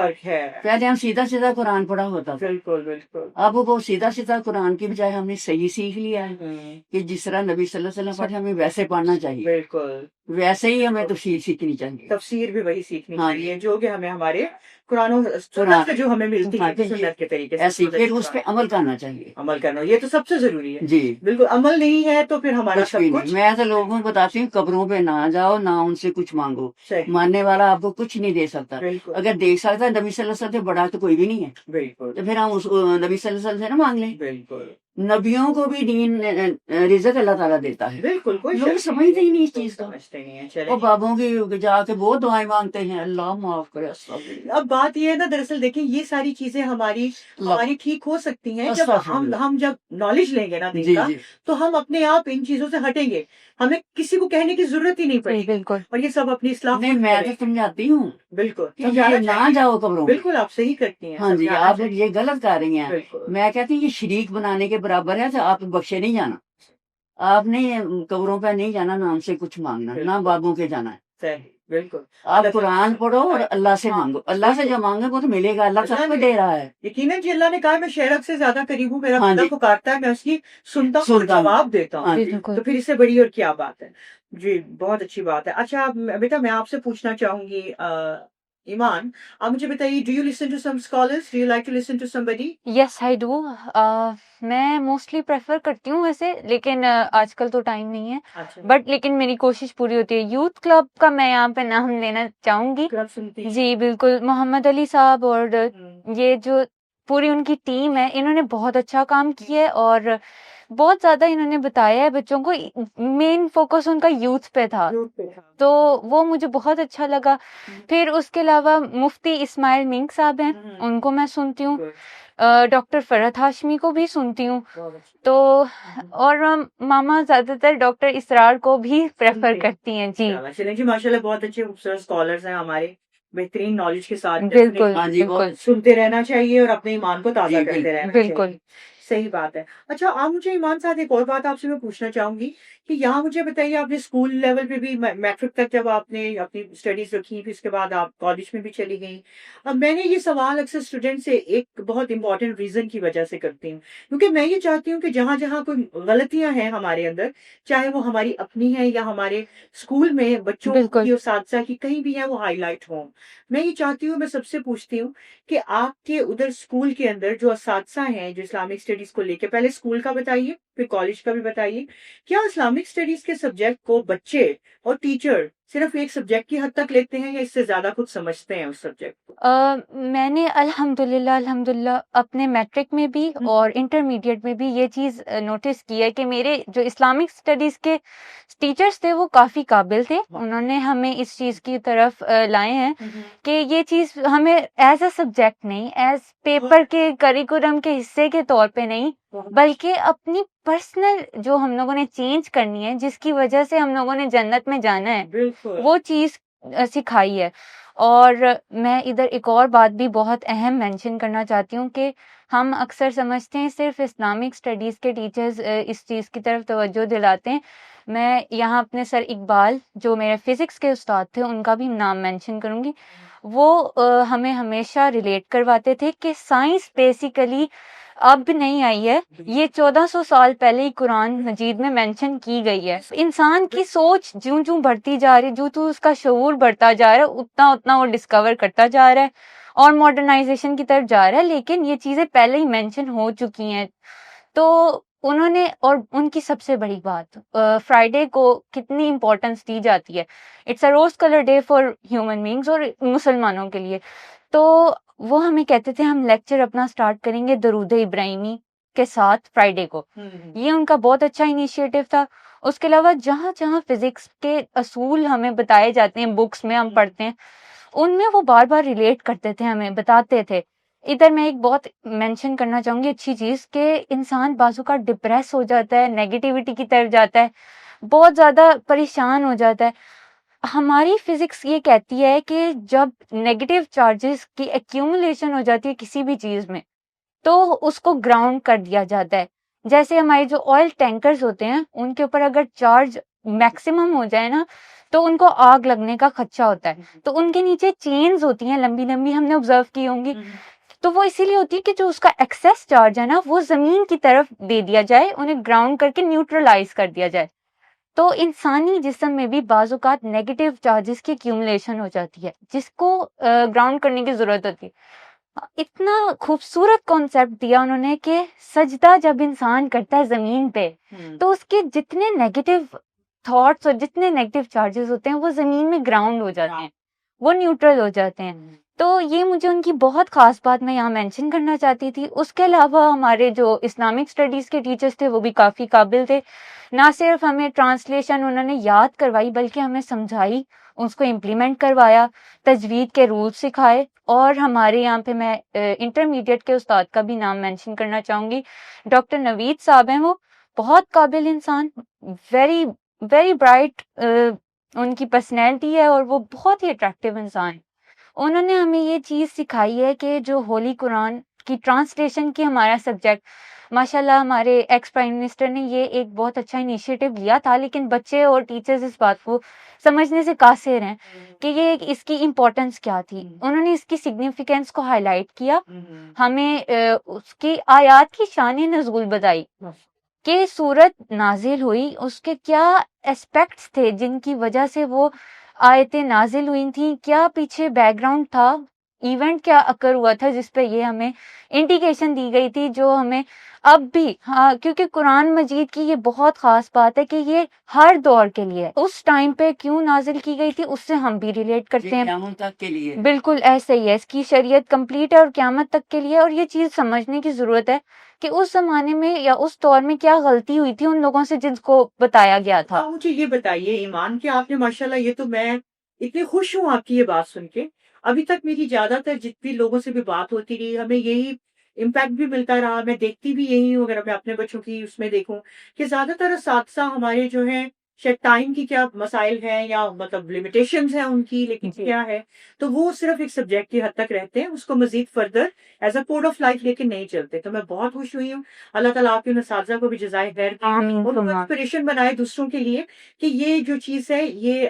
پہلے ہم سیدھا سیدھا قرآن پڑھا ہوتا تھا. بالکل بالکل. اب وہ سیدھا سیدھا قرآن کی بجائے ہم نے صحیح سیکھ لیا ہے کہ جس طرح نبی صلی اللہ علیہ وسلم پڑھے ہمیں ویسے پڑھنا چاہیے. بالکل ویسے ہی ہمیں تفسیر سیکھنی چاہیے. تفسیر بھی وہی سیکھنی چاہیے جو کہ ہمیں ہمارے قرآن و سنت سے جو ہمیں ملتی ہے سنت کے طریقے سے, پھر اس پہ عمل کرنا چاہیے. عمل کرنا یہ تو سب سے ضروری ہے. جی بالکل, عمل نہیں ہے تو پھر ہمارا سب کچھ. میں تو لوگوں کو بتاتی ہوں, قبروں پہ نہ جاؤ, نہ ان سے کچھ مانگو. ماننے والا آپ کو کچھ نہیں دے سکتا. اگر دے سکتا ہے نبی صلی اللہ علیہ وسلم سے بڑا تو کوئی بھی نہیں ہے. بالکل, تو پھر ہم اس نبی صلی اللہ علیہ وسلم سے نہ مانگ لیں. بالکل, نبیوں کو بھی دین رزق اللہ تعالیٰ دیتا ہے. بالکل, لوگ سمجھتے ہی نہیں اس چیز کو. وہ بابوں کی جا کے بہت دعائیں مانگتے ہیں, اللہ معاف کرے. اب بات یہ ہے نا, دراصل دیکھیں یہ ساری چیزیں ہماری ٹھیک ہو سکتی ہیں جب ہم جب نالج لیں گے نا دین کا, تو ہم اپنے آپ ان چیزوں سے ہٹیں گے, ہمیں کسی کو کہنے کی ضرورت ہی نہیں پڑے. بالکل, اور یہ سب اپنی اصلاح میں تو سمجھاتی ہوں. بالکل, نہ جاؤ قبروں. بالکل, آپ صحیح کرتی ہیں. ہاں جی, آپ یہ غلط کر رہی ہیں. میں کہتی ہوں یہ شریک بنانے کے برابر ہے, تو آپ بخشے نہیں جانا. آپ نے قبروں پہ نہیں جانا, نہ ان سے کچھ مانگنا, نہ بابوں کے جانا ہے. صحیح, بالکل. آپ قرآن پڑھو اور اللہ سے مانگو. اللہ سے جو مانگے وہ تو ملے گا, اللہ سب کو دے رہا ہے. یقیناً جی, اللہ نے کہا میں شہرک سے زیادہ قریب ہوں, میرا بندہ پکارتا ہے, میں اس کی سنتا ہوں, جواب دیتا ہوں. تو پھر اس سے بڑی اور کیا بات ہے. جی, بہت اچھی بات ہے. اچھا بیٹا, میں آپ سے پوچھنا چاہوں گی ایمان آپ مجھے بتائیے do you listen to some scholars do you like to listen to somebody؟ Yes I do. میں موسٹلی پریفر کرتی ہوں ویسے، لیکن آج کل تو ٹائم نہیں ہے. اچھا بٹ لیکن میری کوشش پوری ہوتی ہے. یوتھ کلب کا میں یہاں پہ نام لینا چاہوں گی. کلب سنتی ہیں؟ جی بالکل، محمد علی صاحب اور ہم، یہ جو پوری ان کی ٹیم ہے، انہوں نے بہت اچھا کام کیا ہے اور بہت زیادہ انہوں نے بتایا ہے بچوں کو. مین فوکس ان کا یوتھ پہ تھا، گروپ پہ تھا۔ تو وہ مجھے بہت اچھا لگا. پھر اس کے علاوہ مفتی اسماعیل منگ صاحب ہیں، ان کو میں سنتی ہوں. ڈاکٹر فرحت ہاشمی کو بھی سنتی ہوں. تو اور ماما زیادہ تر ڈاکٹر اسرار کو بھی پریفر کرتی ہیں. جی چلیں جی، ماشاء اللہ بہت اچھے خوبصورت اسکالرس ہیں ہمارے، بہترین نالج کے ساتھ. بالکل ہاں جی، بالکل سنتے رہنا چاہیے اور اپنے ایمان کو تازہ جی، کرتے رہنا بالکل. چاہیے. صحیح بات ہے. اچھا آپ مجھے ایمان صاحب ایک اور بات آپ سے میں پوچھنا چاہوں گی کہ یہاں مجھے بتائیے آپ نے اسکول لیول پہ بھی میٹرک تک جب آپ نے اپنی اسٹڈیز رکھی پھر اس کے بعد آپ کالج میں بھی چلی گئیں. اب میں نے یہ سوال اکثر اسٹوڈنٹ سے ایک بہت امپورٹنٹ ریزن کی وجہ سے کرتی ہوں، کیونکہ میں یہ چاہتی ہوں کہ جہاں جہاں کوئی غلطیاں ہیں ہمارے اندر، چاہے وہ ہماری اپنی ہیں یا ہمارے اسکول میں بچوں بالکل. کی اساتذہ کی کہیں بھی ہیں، وہ ہائی لائٹ ہوں. میں یہ چاہتی ہوں، میں سب سے پوچھتی ہوں کہ آپ کے ادھر اسکول کے اندر جو اساتذہ ہیں جو اسلامک اسٹڈیز کو لے کے، پہلے اسکول کا بتائیے پھر کالج کا بھی بتائیے، کیا اسلامک اسٹڈیز کے سبجیکٹ کو بچے اور ٹیچر صرف ایک سبجیکٹ کی حد تک لیتے ہیں یا اس سے زیادہ کچھ سمجھتے ہیں اس سبجیکٹ کو؟ میں نے الحمدللہ اپنے میٹرک میں بھی اور انٹرمیڈیٹ میں بھی یہ چیز نوٹس کی ہے کہ میرے جو اسلامک اسٹڈیز کے ٹیچرز تھے وہ کافی قابل تھے. انہوں نے ہمیں اس چیز کی طرف لائے ہیں کہ یہ چیز ہمیں ایز اے سبجیکٹ نہیں، ایز پیپر کے کریکولم کے حصے کے طور پہ نہیں، بلکہ اپنی پرسنل جو ہم لوگوں نے چینج کرنی ہے، جس کی وجہ سے ہم لوگوں نے جنت میں جانا ہے، بالکل وہ چیز سکھائی ہے. اور میں ادھر ایک اور بات بھی بہت اہم مینشن کرنا چاہتی ہوں کہ ہم اکثر سمجھتے ہیں صرف اسلامک اسٹڈیز کے ٹیچرز اس چیز کی طرف توجہ دلاتے ہیں. میں یہاں اپنے سر اقبال جو میرے فزکس کے استاد تھے ان کا بھی نام مینشن کروں گی. وہ ہمیں ہمیشہ ریلیٹ کرواتے تھے کہ سائنس بیسیکلی اب نہیں آئی ہے، یہ 1400 سال پہلے ہی قرآن مجید میں مینشن کی گئی ہے. انسان کی سوچ جوں جوں بڑھتی جا رہی، جو اس کا شعور بڑھتا جا رہا ہے، اتنا وہ ڈسکور کرتا جا رہا ہے اور ماڈرنائزیشن کی طرف جا رہا ہے. لیکن یہ چیزیں پہلے ہی مینشن ہو چکی ہیں. تو انہوں نے، اور ان کی سب سے بڑی بات، فرائیڈے کو کتنی امپورٹنس دی جاتی ہے. It's a rose colour day for human beings, اور مسلمانوں کے لیے. تو وہ ہمیں کہتے تھے ہم لیکچر اپنا سٹارٹ کریں گے درود ابراہیمی کے ساتھ فرائیڈے کو. یہ ان کا بہت اچھا انیشیٹو تھا. اس کے علاوہ جہاں جہاں فزکس کے اصول ہمیں بتائے جاتے ہیں، بکس میں ہم پڑھتے ہیں، ان میں وہ بار بار ریلیٹ کرتے تھے، ہمیں بتاتے تھے. ادھر میں ایک بہت مینشن کرنا چاہوں گی اچھی چیز کہ انسان بعض اوقات ڈپریس ہو جاتا ہے، نیگیٹیوٹی کی طرف جاتا ہے، بہت زیادہ پریشان ہو جاتا ہے. ہماری فزکس یہ کہتی ہے کہ جب نیگیٹو چارجز کی ایکیومولیشن ہو جاتی ہے کسی بھی چیز میں، تو اس کو گراؤنڈ کر دیا جاتا ہے. جیسے ہمارے جو آئل ٹینکرز ہوتے ہیں ان کے اوپر اگر چارج میکسیمم ہو جائے نا تو ان کو آگ لگنے کا خدشہ ہوتا ہے. تو ان کے نیچے چینز ہوتی ہیں لمبی لمبی، ہم نے آبزرو کی ہوں گی. تو وہ اسی لیے ہوتی ہے کہ جو اس کا ایکسیس چارج ہے نا وہ زمین کی طرف دے دیا جائے، انہیں گراؤنڈ کر کے نیوٹرلائز کر دیا جائے. تو انسانی جسم میں بھی بعض اوقات نیگیٹو چارجز کی ایکیومولیشن ہو جاتی ہے جس کو گراؤنڈ کرنے کی ضرورت ہوتی ہے. اتنا خوبصورت کانسیپٹ دیا انہوں نے کہ سجدہ جب انسان کرتا ہے زمین پہ تو اس کے جتنے نیگیٹو تھاٹس اور جتنے نیگیٹو چارجز ہوتے ہیں وہ زمین میں گراؤنڈ ہو جاتے ہیں، وہ نیوٹرل ہو جاتے ہیں. تو یہ مجھے ان کی بہت خاص بات میں یہاں مینشن کرنا چاہتی تھی. اس کے علاوہ ہمارے جو اسلامک اسٹڈیز کے ٹیچرز تھے وہ بھی کافی قابل تھے. نہ صرف ہمیں ٹرانسلیشن انہوں نے یاد کروائی بلکہ ہمیں سمجھائی، اس کو امپلیمنٹ کروایا، تجوید کے رول سکھائے. اور ہمارے یہاں پہ میں انٹرمیڈیٹ کے استاد کا بھی نام مینشن کرنا چاہوں گی، ڈاکٹر نوید صاحب ہیں. وہ بہت قابل انسان، ویری ویری برائٹ ان کی پرسنالٹی ہے اور وہ بہت ہی اٹریکٹیو انسان ہے. انہوں نے ہمیں یہ چیز سکھائی ہے کہ جو ہولی قرآن کی ٹرانسلیشن کی ہمارا سبجیکٹ، ماشاءاللہ ہمارے ایکس پرائم منسٹر نے یہ ایک بہت اچھا انیشیٹو لیا تھا، لیکن بچے اور ٹیچرز اس بات کو سمجھنے سے قاصر ہیں کہ یہ اس کی امپورٹنس کیا تھی. انہوں نے اس کی سگنیفیکینس کو ہائی لائٹ کیا، ہمیں اس کی آیات کی شان نزول بتائی کہ سورت نازل ہوئی، اس کے کیا اسپیکٹس تھے جن کی وجہ سے وہ آیتیں نازل ہوئی تھیں، کیا پیچھے بیک گراؤنڈ تھا، ایونٹ کیا اکر ہوا تھا جس پہ یہ ہمیں انڈیکیشن دی گئی تھی، جو ہمیں اب بھی، ہاں کیونکہ قرآن مجید کی یہ بہت خاص بات ہے کہ یہ ہر دور کے لیے اس ٹائم پہ کیوں نازل کی گئی تھی اس سے ہم بھی ریلیٹ کرتے ہیں. قیامت تک کے لیے بالکل ایسے ہی ہے، اس کی شریعت کمپلیٹ ہے اور قیامت تک کے لیے. اور یہ چیز سمجھنے کی ضرورت ہے کہ اس زمانے میں یا اس دور میں کیا غلطی ہوئی تھی ان لوگوں سے جن کو بتایا گیا تھا. آپ مجھے یہ بتائیے ایمان کہ آپ نے ماشاءاللہ، یہ تو میں اتنی خوش ہوں آپ کی یہ بات سن کے. ابھی تک میری زیادہ تر جتنی لوگوں سے بھی بات ہوتی رہی، ہمیں یہی امپیکٹ بھی ملتا رہا، میں دیکھتی بھی یہی ہوں. اگر میں اپنے بچوں کی اس میں دیکھوں کہ زیادہ تر اساتذہ ہمارے جو ہیں، شاید ٹائم کی کیا مسائل ہیں یا مطلب لمیٹیشنز ہیں ان کی، لیکن کیا ہے تو وہ صرف ایک سبجیکٹ کی حد تک رہتے ہیں، اس کو مزید further as a code of life لے کے نہیں چلتے. تو میں بہت خوش ہوئی ہوں. اللہ تعالیٰ آپ کے ان اساتذہ کو بھی جزائے خیر دے، آمین ان کو ثم انسپریشن بنائے دوسروں کے لیے کہ یہ جو چیز ہے یہ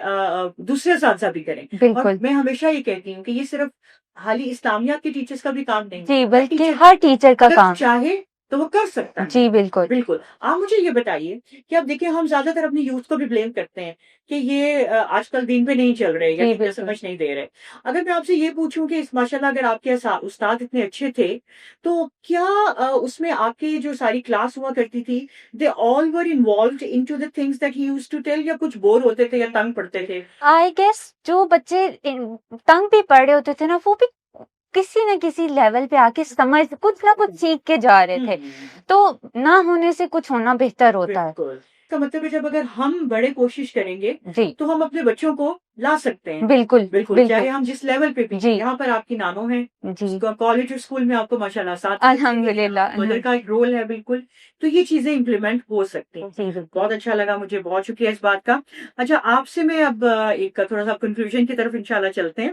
دوسرے اساتذہ بھی کریں. اور بالکل میں ہمیشہ یہ کہتی ہوں کہ یہ صرف حالی اسلامیات کے ٹیچرز کا بھی کام نہیں جی، ہے، بلکہ ہر ٹیچر کا اگر کام. چاہے تو وہ کر سکتا ہے. جی بالکل. بالکل. آپ مجھے یہ بتائیے کہ اب دیکھیں ہم زیادہ تر اپنی یوتھ کو بھی بلیم کرتے ہیں کہ یہ آج کل دین پہ نہیں چل رہے یا جی ٹیچر بالکل. سمجھ نہیں دے رہے. اگر میں آپ سے یہ پوچھوں کہ اس ماشاءاللہ اگر آپ کے استاد اتنے اچھے تھے تو کیا اس میں آپ کی جو ساری کلاس ہوا کرتی تھی they all were involved into the things that he used to tell, یا کچھ بور ہوتے تھے یا تنگ پڑتے تھے؟ آئی گیس جو بچے تنگ بھی پڑھ رہے ہوتے تھے نا، وہ بھی کسی نہ کسی لیول پہ آ کے سمجھ کچھ نہ کچھ سیکھ کے جا رہے تھے. تو نہ ہونے سے کچھ ہونا بہتر ہوتا ہے. بالکل. اس کا مطلب ہے جب اگر ہم بڑے کوشش کریں گے جی تو ہم اپنے بچوں کو لا سکتے ہیں. بالکل بالکل، چاہے ہم جس لیول پہ بھی. جی یہاں پر آپ کی نانو ہیں، جی کالج اور اسکول میں آپ کو ماشاءاللہ ساتھ الحمدللہ. مدر کا ایک رول ہے. بالکل. تو یہ چیزیں امپلیمنٹ ہو سکتی ہیں. جی بالکل. بہت اچھا لگا مجھے، بہت شکریہ اس بات کا. اچھا، آپ سے میں اب ایک تھوڑا سا کنکلوژن کی طرف انشاءاللہ چلتے ہیں.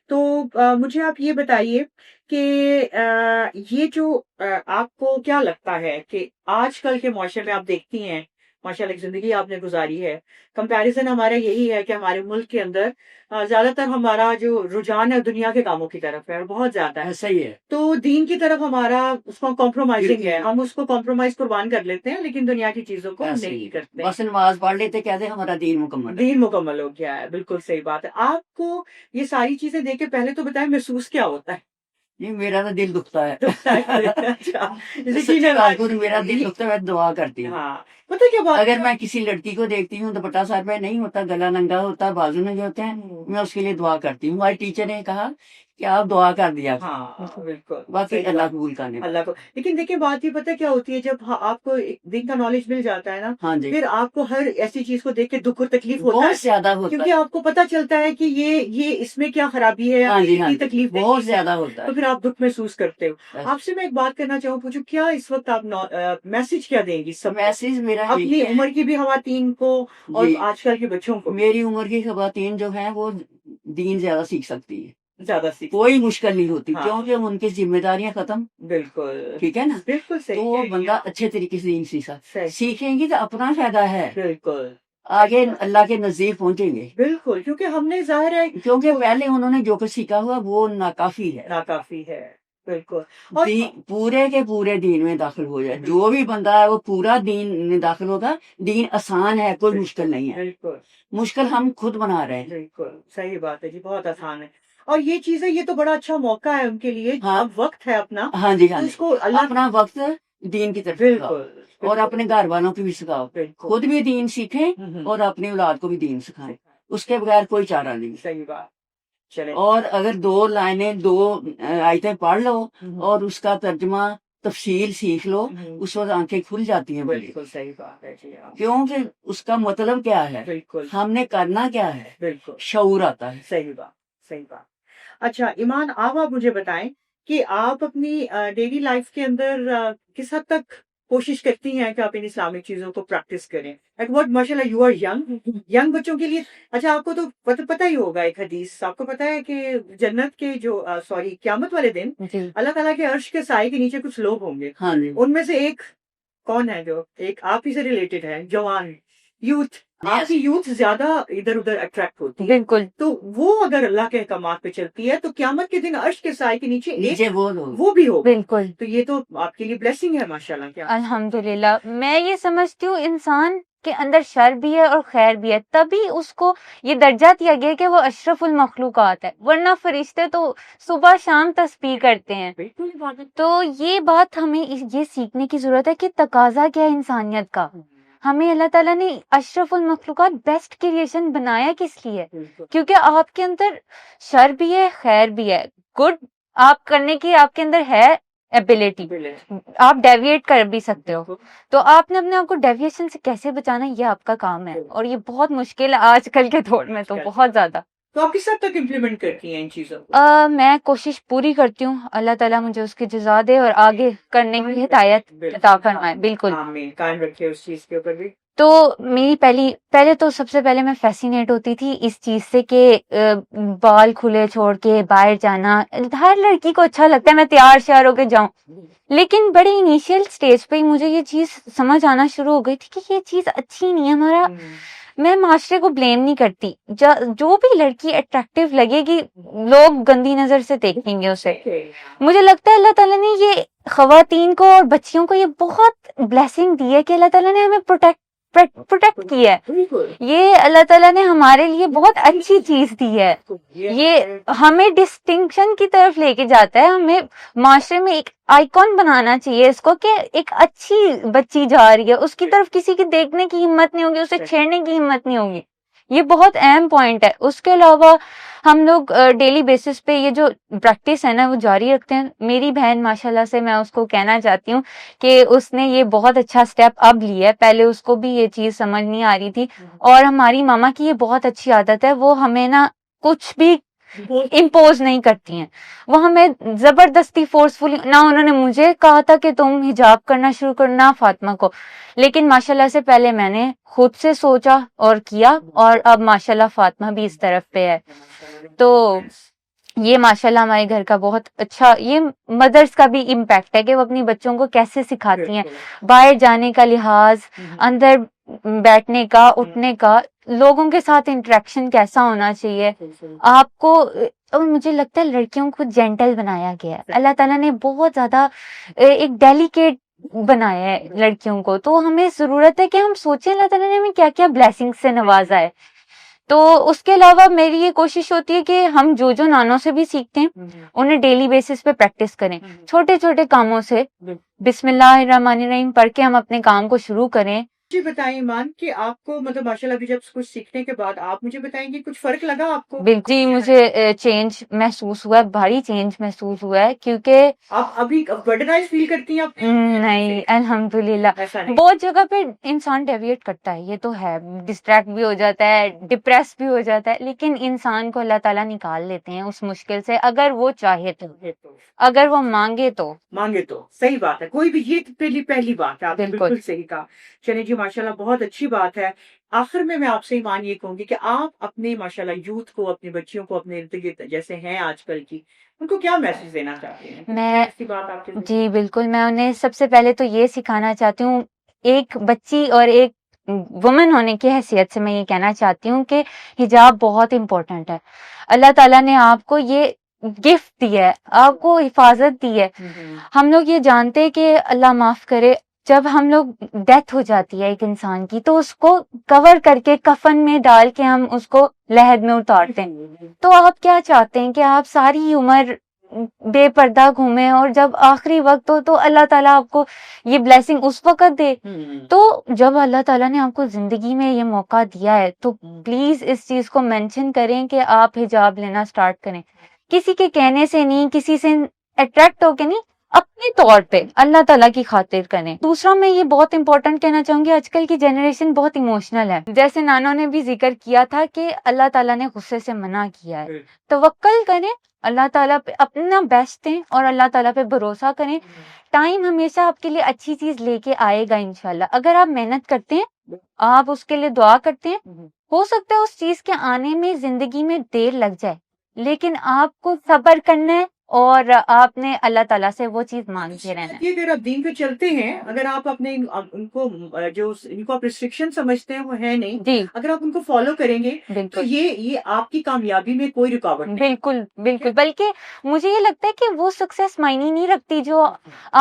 تو مجھے آپ یہ بتائیے کہ یہ جو آپ کو کیا لگتا ہے کہ آج کل کے معاشرے میں آپ دیکھتی ہیں ماشاءاللہ ایک زندگی آپ نے گزاری ہے، کمپیریزن ہمارا یہی ہے کہ ہمارے ملک کے اندر زیادہ تر ہمارا جو رجحان ہے دنیا کے کاموں کی طرف ہے اور بہت زیادہ ہے. ایسا ہی ہے. تو دین کی طرف ہمارا اس کو کمپرومائزنگ ہے، ہم اس کو کمپرومائز قربان کر لیتے ہیں لیکن دنیا کی چیزوں کو ایسے ہی نہیں کرتے. بس نماز پڑھ لیتے کہتے ہمارا دین مکمل ہے. دین مکمل ہو گیا ہے. بالکل صحیح بات ہے. آپ کو یہ ساری چیزیں دیکھ کے پہلے تو بتائیں محسوس کیا ہوتا ہے؟ یہ میرا تو دل دکھتا ہے. اچھا، سچی بات کروں، میرا دل دکھتا ہے، میں دعا کرتی ہوں. ہاں پتہ کیا بات اگر میں کسی لڑکی کو دیکھتی ہوں دوپٹہ سر پہ نہیں ہوتا، گلا ننگا ہوتا، بازو میں جو ہوتے ہیں، میں اس کے لیے دعا کرتی ہوں. ہماری ٹیچر نے کہا کہ آپ دعا کر دیا. ہاں بالکل. باقی صحیح اللہ بات. قبول کرنے. اللہ کو. لیکن دیکھیں بات یہ پتہ کیا ہوتی ہے، جب آپ کو دین کا نالج مل جاتا ہے نا، ہاں جی، پھر آپ کو ہر ایسی چیز کو دیکھ کے دکھ اور تکلیف ہوتا ہے بہت زیادہ ہوتا کیونکہ ہے. آپ کو پتہ چلتا ہے کہ یہ اس میں کیا خرابی ہے، ہاں جی، ہاں کتنی جی، تکلیف دہ بہت چیز ہے، زیادہ ہوتا ہے. تو پھر آپ دکھ محسوس کرتے ہو. آپ سے میں ایک بات کرنا چاہوں، پوچھو کیا اس وقت آپ میسج کیا دیں گی سب میسج میرا اپنی یہی ہے. عمر کی بھی خواتین کو اور جی، آج کل کے بچوں کو؟ میری عمر کی خواتین جو ہیں وہ دین زیادہ سیکھ سکتی ہے، زیادہ سیکھ. کوئی مشکل نہیں ہوتی، ہاں. کیونکہ ان کی ذمہ داریاں ختم. بالکل ٹھیک ہے نا. بالکل تو صحیح. وہ بندہ اچھے طریقے سے دین سیکھا. صحیح. سیکھیں گی تو اپنا فائدہ ہے، بالکل آگے اللہ کے نزدیک پہنچیں گے. بالکل. کیونکہ ہم نے ظاہر ہے کیونکہ پہلے انہوں نے جو کچھ سیکھا ہوا وہ ناکافی ہے. ناکافی ہے. بالکل. اور پورے کے پورے دین میں داخل ہو جائے، جو بھی بندہ ہے وہ پورا دین میں داخل ہوگا. دین آسان ہے، کوئی مشکل نہیں ہے. بالکل مشکل ہم خود بنا رہے ہیں. بالکل صحیح بات ہے جی، بہت آسان ہے. اور یہ چیزیں، یہ تو بڑا اچھا موقع ہے ان کے لیے. ہاں. اب وقت ہے اپنا، ہاں جی، ہاں تو جی، اس کو اللہ. اپنا وقت دین کی طرف سکھاؤ بالکل. اور اپنے گھر والوں کی بھی سکھاؤ. بالکل. خود بھی دین سیکھیں ہم. اور اپنی اولاد کو بھی دین سکھائیں. اس کے بغیر کوئی چارہ نہیں. صحیح بات. چلے. اور اگر 2 لائنیں 2 آیتیں پڑھ لو اور اس کا ترجمہ تفصیل سیکھ لو، اس وقت آنکھیں کھل جاتی ہیں. بالکل صحیح بات ہے جی. کیونکہ اس کا مطلب کیا ہے، بالکل ہم نے کرنا کیا ہے، بالکل شعور آتا ہے. صحیح بات. صحیح بات. اچھا ایمان، آپ مجھے بتائیں کہ آپ اپنی ڈیلی لائف کے اندر کس حد تک کوشش کرتی ہیں کہ آپ ان اسلامک چیزوں کو پریکٹس کریں؟ ماشاءاللہ یو آر ینگ بچوں کے لیے. اچھا، آپ کو تو پتہ ہی ہوگا ایک حدیث، آپ کو پتہ ہے کہ جنت کے جو قیامت والے دن جی اللہ تعالیٰ کے عرش کے سائے کے نیچے کچھ لوگ ہوں گے. ہاں جی. ان میں سے ایک کون ہے جو ایک آپ ہی سے ریلیٹڈ ہے؟ جوان یوتھ. آپ کی یوتھ زیادہ ادھر ادھر اٹریکٹ ہوتی ہے، بالکل. تو وہ اگر اللہ کے احکامات پہ چلتی ہے تو قیامت کے دن عرش کے سائے کے نیچے ایک نیچے وہ لوگ. وہ بھی ہو. بالکل تو یہ تو آپ کے لیے بلیسنگ ہے ماشاءاللہ. کیا الحمدللہ. میں یہ سمجھتی ہوں انسان کے اندر شر بھی ہے اور خیر بھی ہے، تبھی اس کو یہ درجہ دیا گیا کہ وہ اشرف المخلوقات ہے، ورنہ فرشتے تو صبح شام تسبیح کرتے ہیں۔ تو یہ بات ہمیں یہ سیکھنے کی ضرورت ہے کہ تقاضا کیا ہے انسانیت کا۔ ہمیں اللہ تعالیٰ نے اشرف المخلوقات بیسٹ کریشن بنایا کس لیے؟ کیونکہ آپ کے اندر شر بھی ہے خیر بھی ہے، گڈ آپ کرنے کی آپ کے اندر ہے ایبلٹی، آپ ڈیویٹ کر بھی سکتے ہو، تو آپ نے اپنے آپ کو ڈیویشن سے کیسے بچانا یہ آپ کا کام ہے، اور یہ بہت مشکل ہے آج کل کے دور میں، تو بہت زیادہ۔ تو آپ کس حد تک امپلیمنٹ کرتی ہیں ان چیزوں کو؟ میں کوشش پوری کرتی ہوں، اللہ تعالیٰ مجھے اس کی جزا دے اور آگے کرنے کی ہدایت عطا فرمائے۔ بالکل آمین، قائم رکھے اس چیز کے اوپر بھی۔ تو میری پہلے تو سب سے پہلے میں فیسینیٹ ہوتی تھی اس چیز سے کہ بال کھلے چھوڑ کے باہر جانا ہر لڑکی کو اچھا لگتا ہے، میں تیار شیار ہو کے جاؤں، لیکن بڑے انیشیل سٹیج پہ ہی مجھے یہ چیز سمجھ آنا شروع ہو گئی تھی کہ یہ چیز اچھی نہیں ہے ہمارا۔ میں معاشرے کو بلیم نہیں کرتی، جو بھی لڑکی اٹریکٹیو لگے گی لوگ گندی نظر سے دیکھیں گے اسے۔ مجھے لگتا ہے اللہ تعالیٰ نے یہ خواتین کو اور بچیوں کو یہ بہت بلیسنگ دی ہے کہ اللہ تعالیٰ نے ہمیں پروٹیکٹ کی ہے، یہ اللہ تعالیٰ نے ہمارے لیے بہت اچھی چیز دی ہے، یہ ہمیں ڈسٹنکشن کی طرف لے کے جاتا ہے، ہمیں معاشرے میں ایک آئیکن بنانا چاہیے اس کو کہ ایک اچھی بچی جا رہی ہے، اس کی طرف کسی کی دیکھنے کی ہمت نہیں ہوگی، اسے چھیڑنے کی ہمت نہیں ہوگی، یہ بہت اہم پوائنٹ ہے۔ اس کے علاوہ ہم لوگ ڈیلی بیسس پہ یہ جو پریکٹس ہے نا وہ جاری رکھتے ہیں۔ میری بہن ماشاءاللہ سے میں اس کو کہنا چاہتی ہوں کہ اس نے یہ بہت اچھا سٹیپ اب لیا ہے، پہلے اس کو بھی یہ چیز سمجھ نہیں آ رہی تھی، اور ہماری ماما کی یہ بہت اچھی عادت ہے، وہ ہمیں نا کچھ بھی امپوز نہیں کرتی ہیں، وہ ہمیں زبردستی فورسفلی نہ انہوں نے مجھے کہا تھا کہ تم حجاب کرنا شروع کرنا فاطمہ کو، لیکن ماشاءاللہ سے پہلے میں نے خود سے سوچا اور کیا، اور اب ماشاءاللہ فاطمہ بھی اس طرف پہ ہے۔ تو یہ ماشاءاللہ ہمارے گھر کا بہت اچھا، یہ مدرس کا بھی امپیکٹ ہے کہ وہ اپنی بچوں کو کیسے سکھاتی ہیں باہر جانے کا لحاظ، اندر بیٹھنے کا، اٹھنے کا، لوگوں کے ساتھ انٹریکشن کیسا ہونا چاہیے آپ کو۔ اور مجھے لگتا ہے لڑکیوں کو جینٹل بنایا گیا ہے، اللہ تعالیٰ نے بہت زیادہ ایک ڈیلیکیٹ بنایا ہے لڑکیوں کو، تو ہمیں ضرورت ہے کہ ہم سوچیں اللہ تعالیٰ نے ہمیں کیا کیا بلیسنگ سے نوازا ہے۔ تو اس کے علاوہ میری یہ کوشش ہوتی ہے کہ ہم جو نانوں سے بھی سیکھتے ہیں انہیں ڈیلی بیسس پہ پریکٹس کریں، چھوٹے چھوٹے کاموں سے بسم اللہ الرحمن الرحیم پڑھ کے ہم اپنے کام کو شروع کریں۔ جی بتائیں ایمان کہ آپ کو مطلب ماشاءاللہ ابھی جب کچھ سیکھنے کے بعد آپ مجھے بتائیں گے کچھ فرق لگا آپ کو؟ جی مجھے چینج محسوس ہوا ہے، بھاری چینج محسوس ہوا ہے، کیونکہ آپ ابھی برڈنائز فیل کرتی ہیں آپ؟ نہیں الحمدللہ، بہت جگہ پہ انسان ڈیویٹ کرتا ہے، یہ تو ہے، ڈسٹریکٹ بھی ہو جاتا ہے، ڈپریس بھی ہو جاتا ہے، لیکن انسان کو اللہ تعالیٰ نکال لیتے ہیں اس مشکل سے اگر وہ چاہے تو، اگر وہ مانگے تو صحیح بات ہے، کوئی بھی، یہ پہلی بات ہے، آپ نے بالکل صحیح کہا۔ چلیں جی ماشاءاللہ بہت اچھی بات ہے۔ آخر میں آپ سے ایمان یہ کہوں گی کہ آپ اپنے ماشاءاللہ یوتھ کو، اپنی بچیوں کو، اپنے ارد گرد جیسے ہیں آج کل کی، ان کو کیا میسج دینا چاہتے ہیں؟ جی بالکل، میں انہیں سب سے پہلے تو یہ سکھانا چاہتی ہوں، ایک بچی اور ایک وومن ہونے کی حیثیت سے میں یہ کہنا چاہتی ہوں کہ حجاب بہت امپورٹنٹ ہے۔ اللہ تعالیٰ نے آپ کو یہ گفٹ دی ہے، آپ کو حفاظت دی ہے۔ ہم لوگ یہ جانتے ہیں کہ اللہ معاف کرے جب ہم لوگ ڈیتھ ہو جاتی ہے ایک انسان کی تو اس کو کور کر کے کفن میں ڈال کے ہم اس کو لحد میں اتارتے ہیں، تو آپ کیا چاہتے ہیں کہ آپ ساری عمر بے پردہ گھومیں اور جب آخری وقت ہو تو اللہ تعالیٰ آپ کو یہ بلیسنگ اس وقت دے؟ تو جب اللہ تعالیٰ نے آپ کو زندگی میں یہ موقع دیا ہے تو پلیز اس چیز کو مینشن کریں کہ آپ حجاب لینا سٹارٹ کریں، کسی کے کہنے سے نہیں، کسی سے اٹریکٹ ہو کے نہیں، اپنے طور پہ اللہ تعالیٰ کی خاطر کریں۔ دوسرا میں یہ بہت امپورٹنٹ کہنا چاہوں گی، آج کل کی جنریشن بہت ایموشنل ہے، جیسے نانوں نے بھی ذکر کیا تھا کہ اللہ تعالیٰ نے غصے سے منع کیا ہے، توکل کریں اللہ تعالیٰ پہ، اپنا بیسٹ دیں اور اللہ تعالیٰ پہ بھروسہ کریں، ٹائم ہمیشہ آپ کے لیے اچھی چیز لے کے آئے گا انشاءاللہ۔ اگر آپ محنت کرتے ہیں، آپ اس کے لیے دعا کرتے ہیں، ہو سکتا ہے اس چیز کے آنے میں زندگی میں دیر لگ جائے، لیکن آپ کو صبر کرنا ہے اور آپ نے اللہ تعالیٰ سے وہ چیز مانگتے رہنا ہے. یہ اگر آپ دین پہ چلتے ہیں، اگر آپ اپنے ان کو جو ان کو آپ ریسٹرکشن سمجھتے ہیں وہ ہے نہیں، جی اگر آپ ان کو فالو کریں گے تو بالکل یہ آپ کی کامیابی میں کوئی رکاوٹ نہیں. بالکل بالکل، بلکہ مجھے یہ لگتا ہے کہ وہ سکسیس معنی نہیں رکھتی جو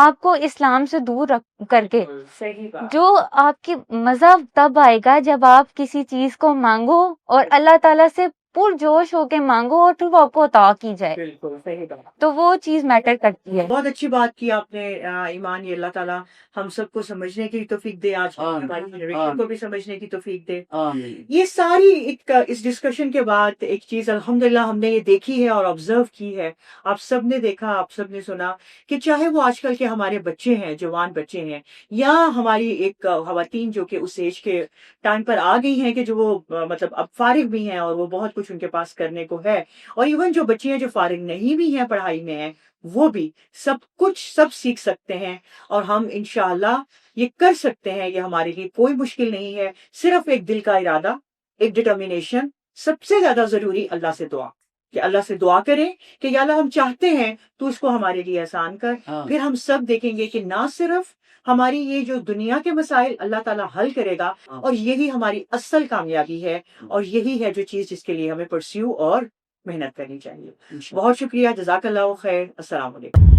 آپ کو اسلام سے دور رکھ کر کے. صحیح بات. جو آپ کی مزہ تب آئے گا جب آپ کسی چیز کو مانگو اور اللہ تعالیٰ سے پرجوش ہو کے مانگو اور پھر وہ آپ کو عطا کی جائے، بالکل صحیح بات. تو وہ چیز میٹر کرتی ہے. بہت اچھی بات کی آپ نے ایمان. یہ اللہ تعالیٰ ہم سب کو سمجھنے کی توفیق دے، آج آمین. ہماری جنریشن کو بھی سمجھنے کی توفیق دے. آمین. یہ ساری اس ڈسکشن کے بعد ایک چیز الحمدللہ ہم نے یہ دیکھی ہے اور آبزرو کی ہے. آپ سب نے دیکھا، آپ سب نے سنا کہ چاہے وہ آج کل کے ہمارے بچے ہیں، جوان بچے ہیں، یا ہماری ایک خواتین جو کہ اس ایج کے ٹائم پر آ گئی ہیں کہ جو وہ مطلب اب فارغ بھی ہیں اور وہ بہت کچھ ان کے پاس کرنے کو ہے، اور ایون جو بچے ہیں جو فارغ نہیں بھی ہیں، پڑھائی میں ہیں، وہ بھی سب سیکھ سکتے ہیں. اور ہم انشاءاللہ یہ کر سکتے ہیں. یہ ہمارے لیے کوئی مشکل نہیں ہے، صرف ایک دل کا ارادہ، ایک ڈٹرمینیشن. سب سے زیادہ ضروری اللہ سے دعا، کہ اللہ سے دعا کریں کہ یا اللہ ہم چاہتے ہیں تو اس کو ہمارے لیے آسان کر. پھر ہم سب دیکھیں گے کہ نہ صرف ہماری یہ جو دنیا کے مسائل اللہ تعالیٰ حل کرے گا، اور یہی ہماری اصل کامیابی ہے، اور یہی ہے جو چیز جس کے لیے ہمیں پرسیو اور محنت کرنی چاہیے. بہت شکریہ. جزاک اللہ خیر. السلام علیکم.